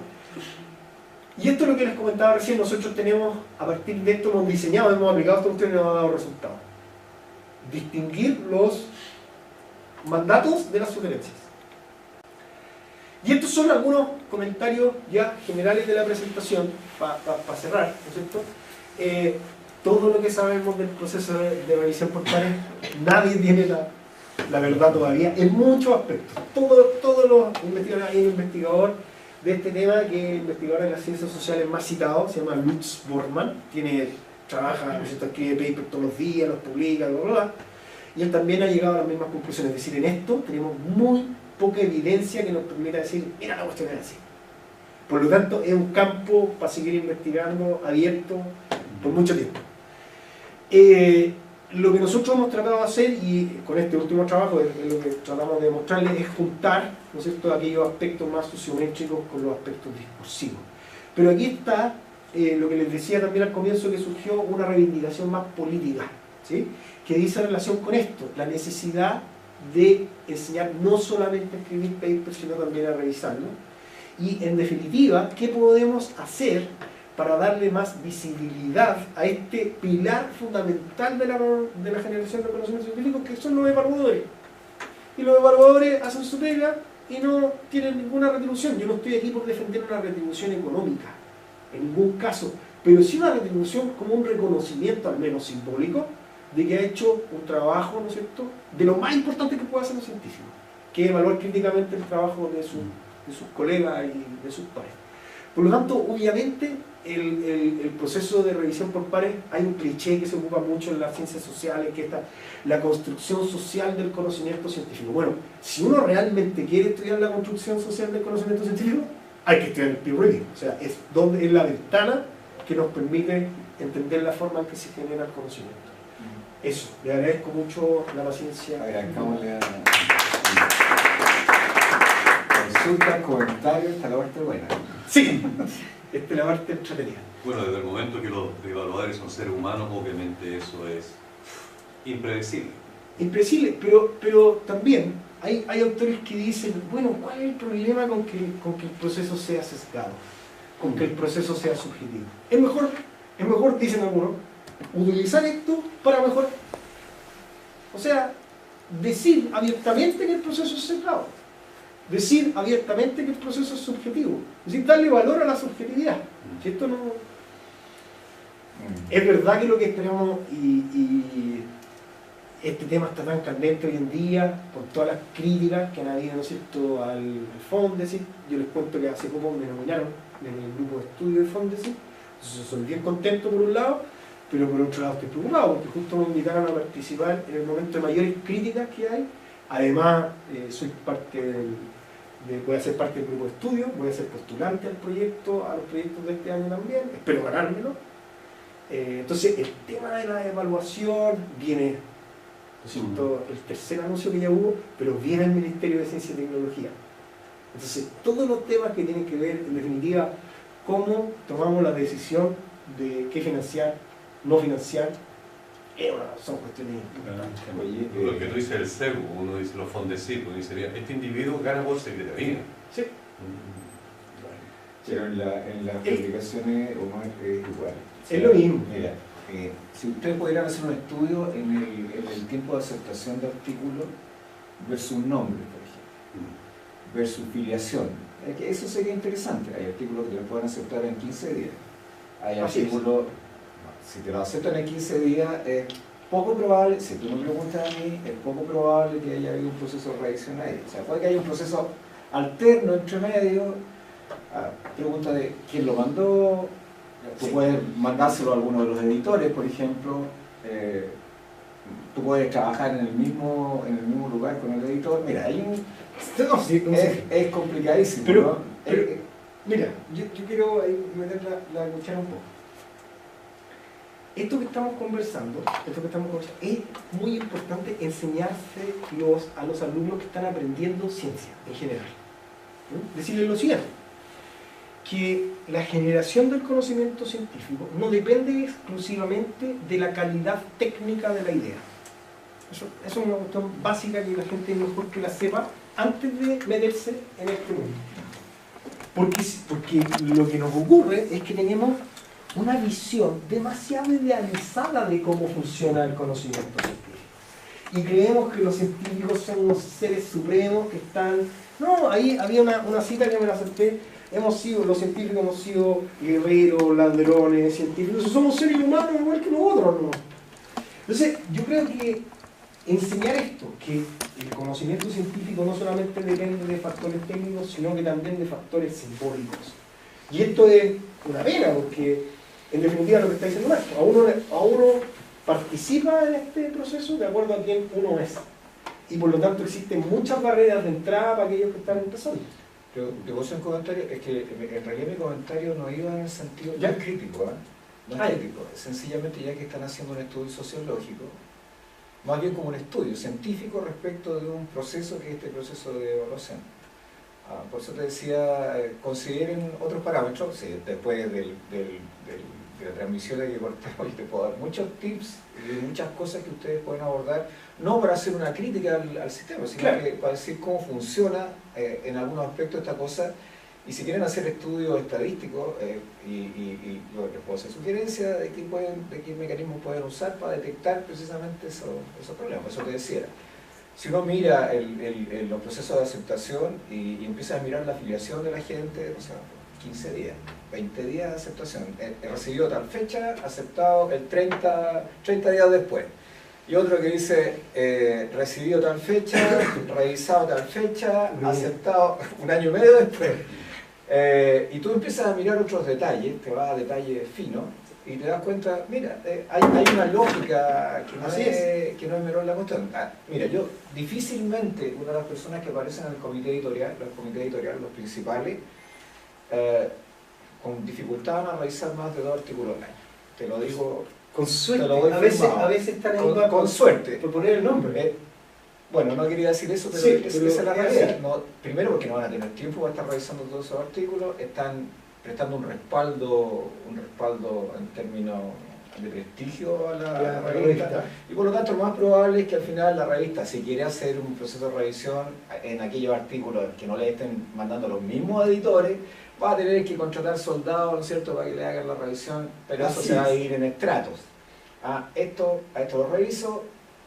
Y esto es lo que les comentaba recién, nosotros tenemos, a partir de esto hemos diseñado, hemos aplicado esta cuestión y nos ha dado resultados. Distinguir los mandatos de las sugerencias. Y estos son algunos comentarios ya generales de la presentación, para cerrar, ¿no es cierto? Todo lo que sabemos del proceso de revisión por pares, nadie tiene la verdad todavía, en muchos aspectos. Todos los investigadores, hay un investigador de este tema, que es el investigador de las ciencias sociales más citado, se llama Lutz Bormann, trabaja, ¿no es cierto?, escribe papers todos los días, los publica, bla, bla, bla, y él también ha llegado a las mismas conclusiones. Es decir, en esto tenemos muy poca evidencia que nos permita decir, mira, la cuestión es así. Por lo tanto, es un campo para seguir investigando, abierto, por mucho tiempo. Lo que nosotros hemos tratado de hacer, y con este último trabajo lo que tratamos de mostrarles, es juntar, ¿no es cierto?, aquellos aspectos más sociométricos con los aspectos discursivos. Pero aquí está lo que les decía también al comienzo, que surgió una reivindicación más política, ¿sí?, que dice relación con esto, la necesidad de enseñar no solamente a escribir papers, sino también a revisarlo. Y en definitiva, ¿qué podemos hacer para darle más visibilidad a este pilar fundamental de la generación de conocimientos científicos, que son los evaluadores? Y los evaluadores hacen su pega y no tienen ninguna retribución. Yo no estoy aquí por defender una retribución económica, en ningún caso, pero sí una retribución como un reconocimiento, al menos simbólico, de que ha hecho un trabajo, ¿no es cierto?, de lo más importante que puede hacer un científico, que es evaluar críticamente el trabajo de sus colegas y de sus pares. Por lo tanto, obviamente, el proceso de revisión por pares, hay un cliché que se ocupa mucho en las ciencias sociales, que es la construcción social del conocimiento científico. Bueno, si uno realmente quiere estudiar la construcción social del conocimiento científico, hay que estudiar el peer review. O sea, es la ventana que nos permite entender la forma en que se genera el conocimiento. Eso, le agradezco mucho la paciencia. Agradezcámosle a consultas, comentarios, esta la parte buena. Sí, esta es la parte entretenida. Bueno, desde el momento que los evaluadores son seres humanos, obviamente eso es impredecible. Impredecible, pero también hay autores que dicen, bueno, ¿cuál es el problema con que el proceso sea sesgado? Con que el proceso sea subjetivo. Es mejor, dicen algunos, utilizar esto para mejorar. O sea, decir abiertamente que el proceso es sesgado. Decir abiertamente que el proceso es subjetivo. Es decir, darle valor a la subjetividad. Si esto no... Es verdad que lo que esperamos, y este tema está tan candente hoy en día, por todas las críticas que han habido, ¿no es cierto?, al Fondesit. Yo les cuento que hace poco me nominaron en el grupo de estudio de Fondesit. Entonces soy bien contento por un lado, pero por otro lado estoy preocupado, porque justo me invitaron a participar en el momento de mayores críticas que hay. Además, soy parte voy a ser parte del grupo de estudio, voy a ser postulante al proyecto, a los proyectos de este año también, espero ganármelo. Entonces, el tema de la evaluación viene, ¿no es cierto?, el tercer anuncio que ya hubo, pero viene el Ministerio de Ciencia y Tecnología. Entonces, todos los temas que tienen que ver, en definitiva, cómo tomamos la decisión de qué financiar, no financiar, son cuestiones importantes. Lo que tú dices el CEBU, uno dice los Fondesit, uno dice, este individuo gana por secretaría. Sí. Pero en las publicaciones es igual. Es lo mismo. Mira, si ustedes pudieran hacer un estudio en el tiempo de aceptación de artículos versus nombre, por ejemplo, versus filiación, eso sería interesante. Hay artículos que lo pueden aceptar en 15 días. Hay artículos, si te lo aceptan en 15 días, es poco probable, si tú me preguntas a mí, es poco probable que haya habido un proceso de reacción ahí. O sea, puede que haya un proceso alterno entre medio. Pregunta de quién lo mandó. Tú puedes mandárselo a alguno de los editores, por ejemplo. Tú puedes trabajar en el mismo lugar con el editor. Mira, hay es complicadísimo. Pero, ¿no? Mira, yo quiero ahí meter la cuchara un poco. Esto que estamos conversando, es muy importante enseñarse a los alumnos que están aprendiendo ciencia en general. ¿No? Decirles lo siguiente, que la generación del conocimiento científico no depende exclusivamente de la calidad técnica de la idea. Eso es una cuestión básica que la gente es mejor que la sepa antes de meterse en este mundo. Porque lo que nos ocurre es que tenemos una visión demasiado idealizada de cómo funciona el conocimiento científico. Y creemos que los científicos son unos seres supremos que están... No, ahí había una cita que me la acepté. Los científicos hemos sido guerreros, ladrones, científicos. Somos seres humanos igual que nosotros, ¿no? Entonces, yo creo que enseñar esto, que el conocimiento científico no solamente depende de factores técnicos, sino que también de factores simbólicos. Y esto es una pena, porque en definitiva lo que está diciendo Marco, a uno participa en este proceso de acuerdo a quién uno es. Y por lo tanto existen muchas barreras de entrada para aquellos que están empezando. Yo puedo hacer un comentario, es que en realidad mi comentario no iba en el sentido ¿Ya? no es crítico, no es crítico, sencillamente ya que están haciendo un estudio sociológico, más bien como un estudio científico respecto de un proceso que es este proceso de evaluación. Por eso te decía, consideren otros parámetros, sí, después de la transmisión de que cortamos, yo te puedo dar muchos tips y muchas cosas que ustedes pueden abordar, no para hacer una crítica al sistema, sino claro, que para decir cómo funciona en algunos aspectos esta cosa, y si quieren hacer estudios estadísticos, yo les puedo hacer sugerencias de qué mecanismos pueden usar para detectar precisamente esos problemas. Eso te decía. Si uno mira los procesos de aceptación y empieza a mirar la afiliación de la gente, o sea, 15 días, 20 días de aceptación, recibió tal fecha, aceptado el 30 días después. Y otro que dice, recibido tal fecha, revisado tal fecha, aceptado un año y medio después. Y tú empiezas a mirar otros detalles, te vas a detalles finos, y te das cuenta, mira, hay una lógica que no es menor la cuestión. Mira, yo difícilmente una de las personas que aparecen en el comité editorial, los principales, con dificultad van a revisar más de 2 artículos al año. Te lo digo... Con suerte, a veces están ahí con suerte. Por poner el nombre. Bueno, no quería decir eso, pero, sí, esa es la realidad. No, primero porque no van a tener tiempo para estar revisando todos esos artículos, están prestando un respaldo en términos de prestigio a la revista. Y por lo tanto lo más probable es que al final la revista, si quiere hacer un proceso de revisión en aquellos artículos que no le estén mandando los mismos editores, va a tener que contratar soldados, ¿no es cierto?, para que le hagan la revisión, pero eso se va a ir en estratos. Esto lo reviso,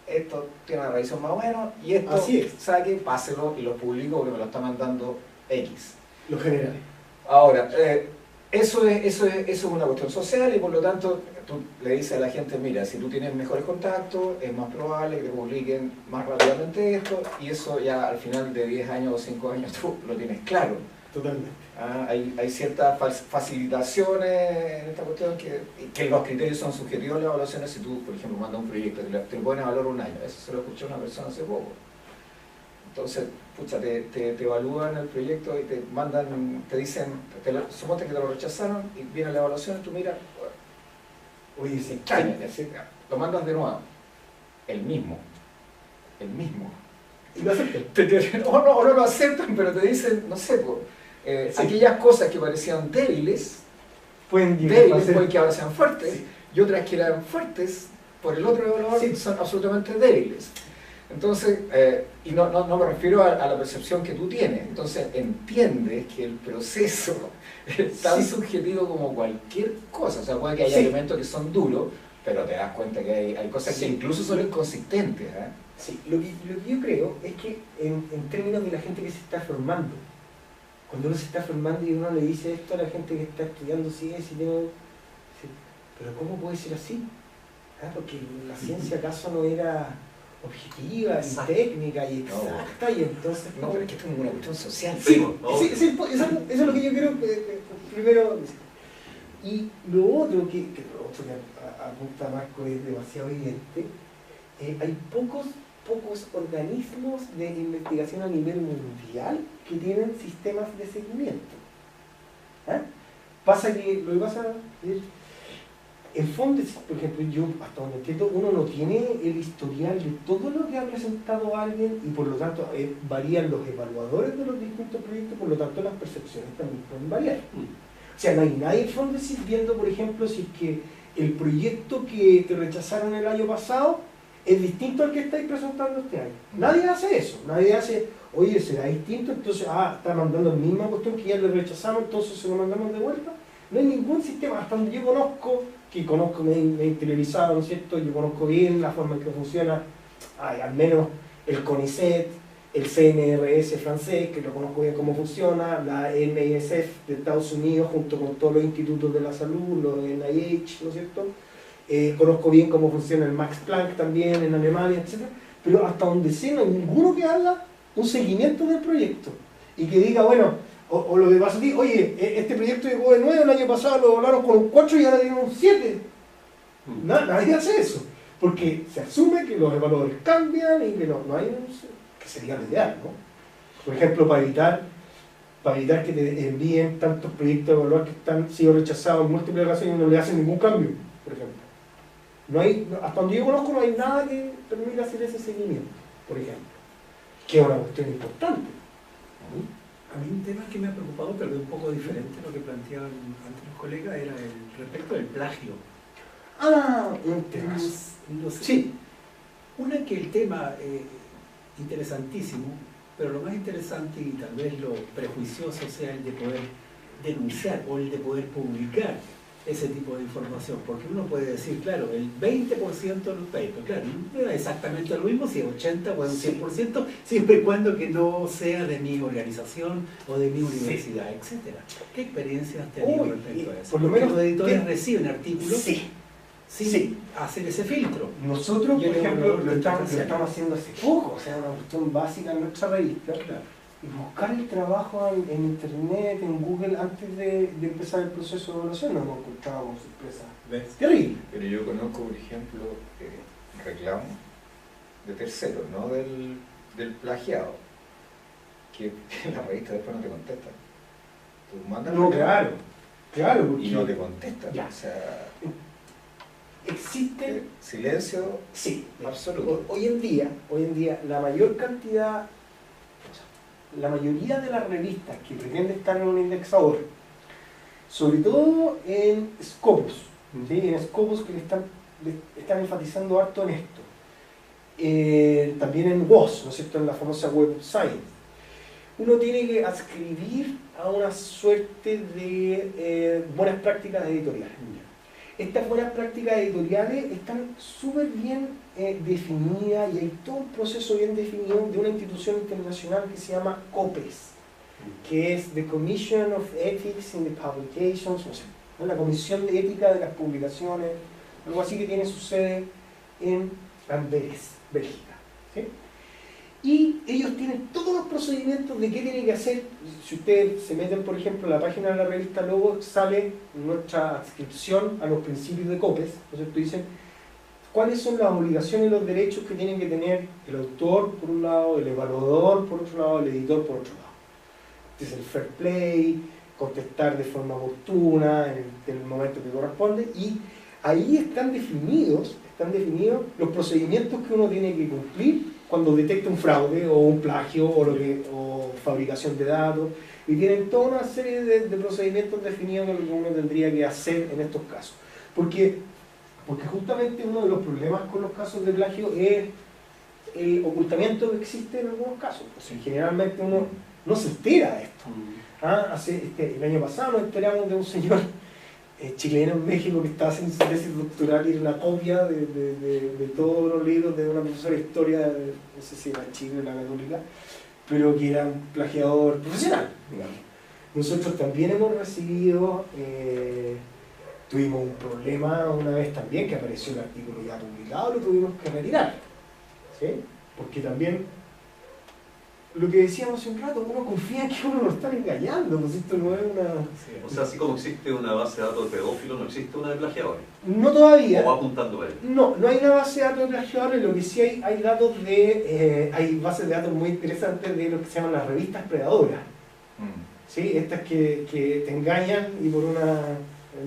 esto tiene una revisión más o menos, y esto saque, páselo y lo publico porque me lo está mandando X. Lo general. Ahora, eso es una cuestión social y por lo tanto tú le dices a la gente, mira, si tú tienes mejores contactos, es más probable que te publiquen más rápidamente esto, y eso ya al final de 10 años o 5 años tú lo tienes claro. Totalmente. Hay ciertas facilitaciones en esta cuestión que los criterios son subjetivos de las evaluaciones. Si tú, por ejemplo, mandas un proyecto y te lo ponen a valor un año, eso se lo escuchó una persona hace poco. Entonces, pucha, te evalúan el proyecto y te mandan, te dicen, suponte que te lo rechazaron y viene la evaluación y tú miras, oye, se extraña, lo mandas de nuevo, el mismo. ¿Y lo aceptan? No lo aceptan, pero te dicen, no sé, aquellas cosas que parecían débiles, pueden que ahora sean fuertes, y otras que eran fuertes por el otro evaluador son absolutamente débiles. Entonces, y no me refiero a la percepción que tú tienes, entonces entiendes que el proceso es tan subjetivo como cualquier cosa, o sea, puede que haya elementos que son duros, pero te das cuenta que hay cosas que incluso son inconsistentes. Sí, lo que yo creo es que en términos de la gente que se está formando, cuando uno se está formando y uno le dice esto a la gente que está estudiando ciencia, pero ¿cómo puede ser así? Porque la ciencia acaso no era objetiva y técnica y exacta, y entonces... No, pero es que esto es una cuestión social. Eso es lo que yo creo primero. Y lo otro que apunta Marco es demasiado evidente, hay pocos organismos de investigación a nivel mundial que tienen sistemas de seguimiento. Pasa que lo que pasa es, en fondo, por ejemplo, yo hasta donde entiendo, uno no tiene el historial de todo lo que ha presentado alguien y por lo tanto varían los evaluadores de los distintos proyectos, por lo tanto las percepciones también pueden variar. O sea, no hay nadie en fondo viendo, por ejemplo, si es que el proyecto que te rechazaron el año pasado es distinto al que estáis presentando este año. Nadie hace eso, nadie hace, oye, será distinto, entonces, está mandando la misma cuestión que ya le rechazamos, entonces se lo mandamos de vuelta. No hay ningún sistema, hasta donde yo conozco, me he interiorizado, ¿no es cierto? Yo conozco bien la forma en que funciona, al menos el CONICET, el CNRS francés, que lo conozco bien cómo funciona, la NISF de Estados Unidos, junto con todos los institutos de la salud, los NIH, ¿no es cierto? Conozco bien cómo funciona el Max Planck también en Alemania, etc. Pero hasta donde sé, no hay ninguno que haga un seguimiento del proyecto y que diga, bueno, o lo que pasa aquí, oye, este proyecto llegó de 9, el año pasado lo volaron con un 4 y ahora tienen un 7. Nadie hace eso, porque se asume que los evaluadores cambian y que no hay que sería lo ideal, ¿no? Por ejemplo, para evitar que te envíen tantos proyectos de evaluar que han sido rechazados en múltiples ocasiones y no le hacen ningún cambio, por ejemplo. Hasta donde yo conozco no hay nada que permita hacer ese seguimiento, por ejemplo, que es una cuestión importante. A mí un tema que me ha preocupado, pero de un poco diferente a lo que planteaban antes los colegas, era el respecto del plagio. Un tema. No sé. Sí. Una, que el tema interesantísimo, pero lo más interesante y tal vez lo prejuicioso sea el de poder denunciar o el de poder publicar ese tipo de información, porque uno puede decir, claro, el 20% de los papers, claro, no es exactamente lo mismo si es 80 o es un 100%, siempre y cuando que no sea de mi organización o de mi universidad, etcétera. ¿Qué experiencias has tenido respecto a eso? Por lo menos los editores reciben artículos sin Sí. hacer ese filtro. Nosotros, por ejemplo, lo estamos haciendo haciendo hace poco, o sea, una cuestión básica en nuestra revista. Claro. Y buscar el trabajo en internet, en Google, antes de empezar el proceso de evaluación, nos hemos encontrado con sorpresas terribles. Pero yo conozco, por ejemplo, reclamos de terceros, no del plagiado, que la revista después no te contesta. Tú mandas No, claro, porque y no te contestan. Ya. O sea, existe silencio absoluto. Hoy en día, la mayoría de las revistas que pretenden estar en un indexador, sobre todo en Scopus, ¿sí? En Scopus que le están enfatizando harto en esto, también en WOS, ¿no es cierto?, en la famosa Web of Science, uno tiene que adscribir a una suerte de buenas prácticas editoriales. Estas buenas prácticas editoriales están súper bien definidas y hay todo un proceso bien definido de una institución internacional que se llama COPES, que es The Commission of Ethics in the Publications, o sea, ¿no? La Comisión de Ética de las Publicaciones, algo así, que tiene su sede en Amberes, Bélgica. ¿Sí? Y ellos tienen todos los procedimientos de qué tienen que hacer. Si ustedes se meten, por ejemplo, en la página de la revista Logo, sale nuestra adscripción a los principios de COPES. Entonces dicen cuáles son las obligaciones y los derechos que tienen que tener el autor, por un lado, el evaluador, por otro lado, el editor, por otro lado. Este es el fair play, contestar de forma oportuna en el momento que corresponde, y ahí están definidos los procedimientos que uno tiene que cumplir cuando detecta un fraude o un plagio o fabricación de datos, y tienen toda una serie de procedimientos definidos de lo que uno tendría que hacer en estos casos. Porque justamente uno de los problemas con los casos de plagio es el ocultamiento que existe en algunos casos. O sea, generalmente uno no se entera de esto. El año pasado nos enteramos de un señor chileno en México que estaba haciendo su tesis doctoral y era una copia de todos los libros de una profesora de historia, no sé si era Chile o la Católica, pero que era un plagiador profesional, digamos. Nosotros también hemos recibido, tuvimos un problema una vez también, que apareció el artículo ya publicado, lo tuvimos que retirar, ¿sí? Porque también, lo que decíamos hace un rato, uno confía en que uno lo están engañando, pues esto no es una... O sea, así como existe una base de datos de pedófilos, no existe una de plagiadores. No todavía. ¿O va apuntando a él? No hay una base de datos de plagiadores, lo que sí hay datos hay bases de datos muy interesantes de lo que se llaman las revistas predadoras. ¿Sí? Estas que te engañan y por una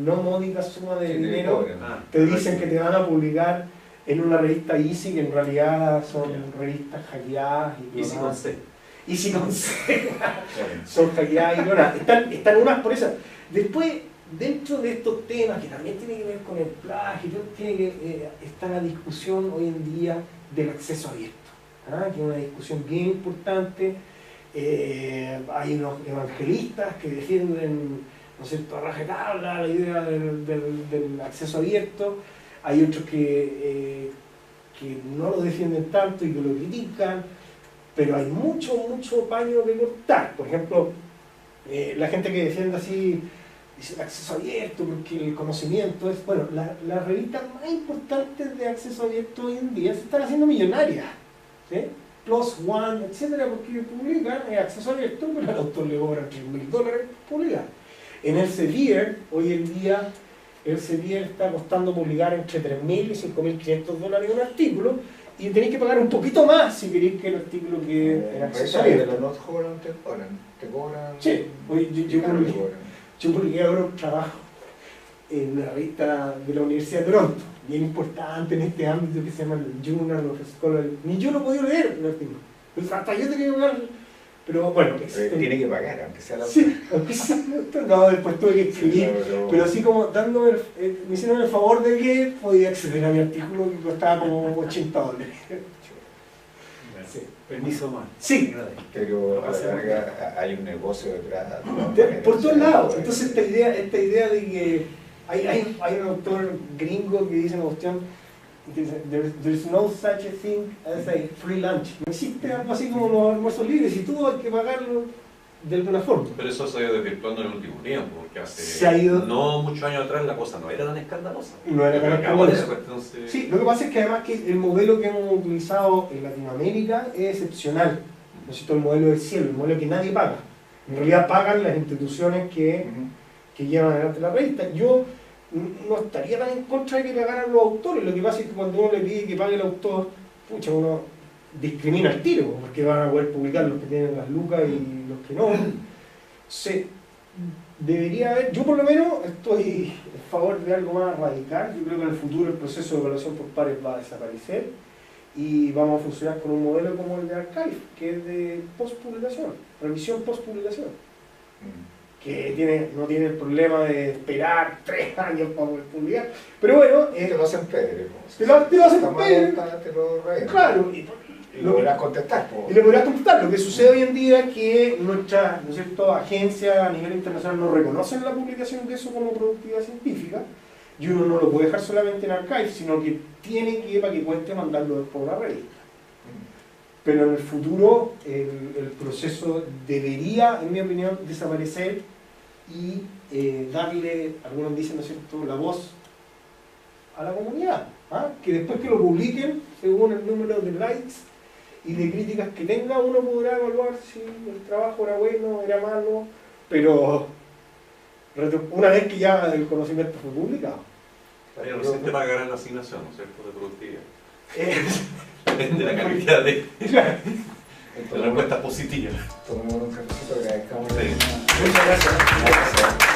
no módica suma de dinero te dicen que te van a publicar en una revista Easy, que en realidad son revistas hackeadas y Easy con C. Easy con C. Son hackeadas y clonadas. Están unas por esas. Después dentro de estos temas, que también tiene que ver con el plagio, tiene que estar la discusión hoy en día del acceso abierto, que es una discusión bien importante. Hay unos evangelistas que defienden, ¿no es cierto?, a rajatabla la idea del acceso abierto. Hay otros que no lo defienden tanto y que lo critican, pero hay mucho paño que cortar. Por ejemplo, la gente que defiende así, dice el acceso abierto porque el conocimiento es... Bueno, las revistas más importantes de acceso abierto hoy en día se están haciendo millonarias, ¿sí? Plus One, etcétera, porque publican acceso abierto, pero al autor le cobran $3.000 por publicar. En Elsevier, hoy en día, Elsevier está costando publicar entre $3.000 y $5.500 un artículo, y tenéis que pagar un poquito más si queréis que el artículo quede en acceso abierto. De los Notholland te cobran. Sí, yo publiqué ahora un trabajo en una revista de la Universidad de Toronto, bien importante en este ámbito que se llama el Journal of Scholarly. Ni yo lo podía leer el artículo. Hasta yo tenía que pagar. Pero bueno, tiene que pagar, aunque sea la sí, no, después tuve que escribir, pero así como dándome, me hicieron el favor de que podía acceder a mi artículo que costaba como $80. Sí, permiso más. Sí, pero a la larga hay un negocio detrás. Por todos lados. Entonces esta idea de que hay un autor gringo que dice una cuestión, there's no such a thing as a free lunch. No existe algo así como los almuerzos libres y todo hay que pagarlo de alguna forma. Pero eso se ha ido desvirtuando en el último tiempo, porque no muchos años atrás la cosa no era tan escandalosa. No era tan escandalosa. Entonces... Sí, lo que pasa es que además que el modelo que hemos utilizado en Latinoamérica es excepcional. ¿No es cierto? El modelo del cielo, el modelo que nadie paga. En realidad pagan las instituciones que llevan adelante la revista. Yo no estaría tan en contra de que pagaran los autores. Lo que pasa es que cuando uno le pide que pague el autor, pucha, uno discrimina al tiro, porque van a poder publicar los que tienen las lucas y los que no. Debería haber, yo por lo menos estoy a favor de algo más radical. Yo creo que en el futuro el proceso de evaluación por pares va a desaparecer y vamos a funcionar con un modelo como el de Archive, que es de postpublicación, revisión postpublicación. Que no tiene el problema de esperar 3 años para poder publicar. Pero bueno, te lo hacen pedre. Te lo hacen pedre. Claro. Y lo podrás contestar. Y le podrás contestar. Lo que sucede hoy en día es que nuestras, ¿no es cierto?, agencias a nivel internacional no reconocen la publicación de eso como productividad científica, y uno no lo puede dejar solamente en Archive, sino que tiene que, para que cuente, mandarlo por la revista. Pero en el futuro el proceso debería, en mi opinión, desaparecer y darle, algunos dicen, ¿no es cierto?, la voz a la comunidad, que después que lo publiquen, según el número de likes y de críticas que tenga, uno podrá evaluar si el trabajo era bueno, era malo, pero una vez que ya el conocimiento fue publicado. Recién te pagarán la asignación, ¿no es cierto?, de productividad. Depende de la cantidad de respuestas positivas. Tomemos un cafecito, agradezcamos. Sí. Muchas gracias.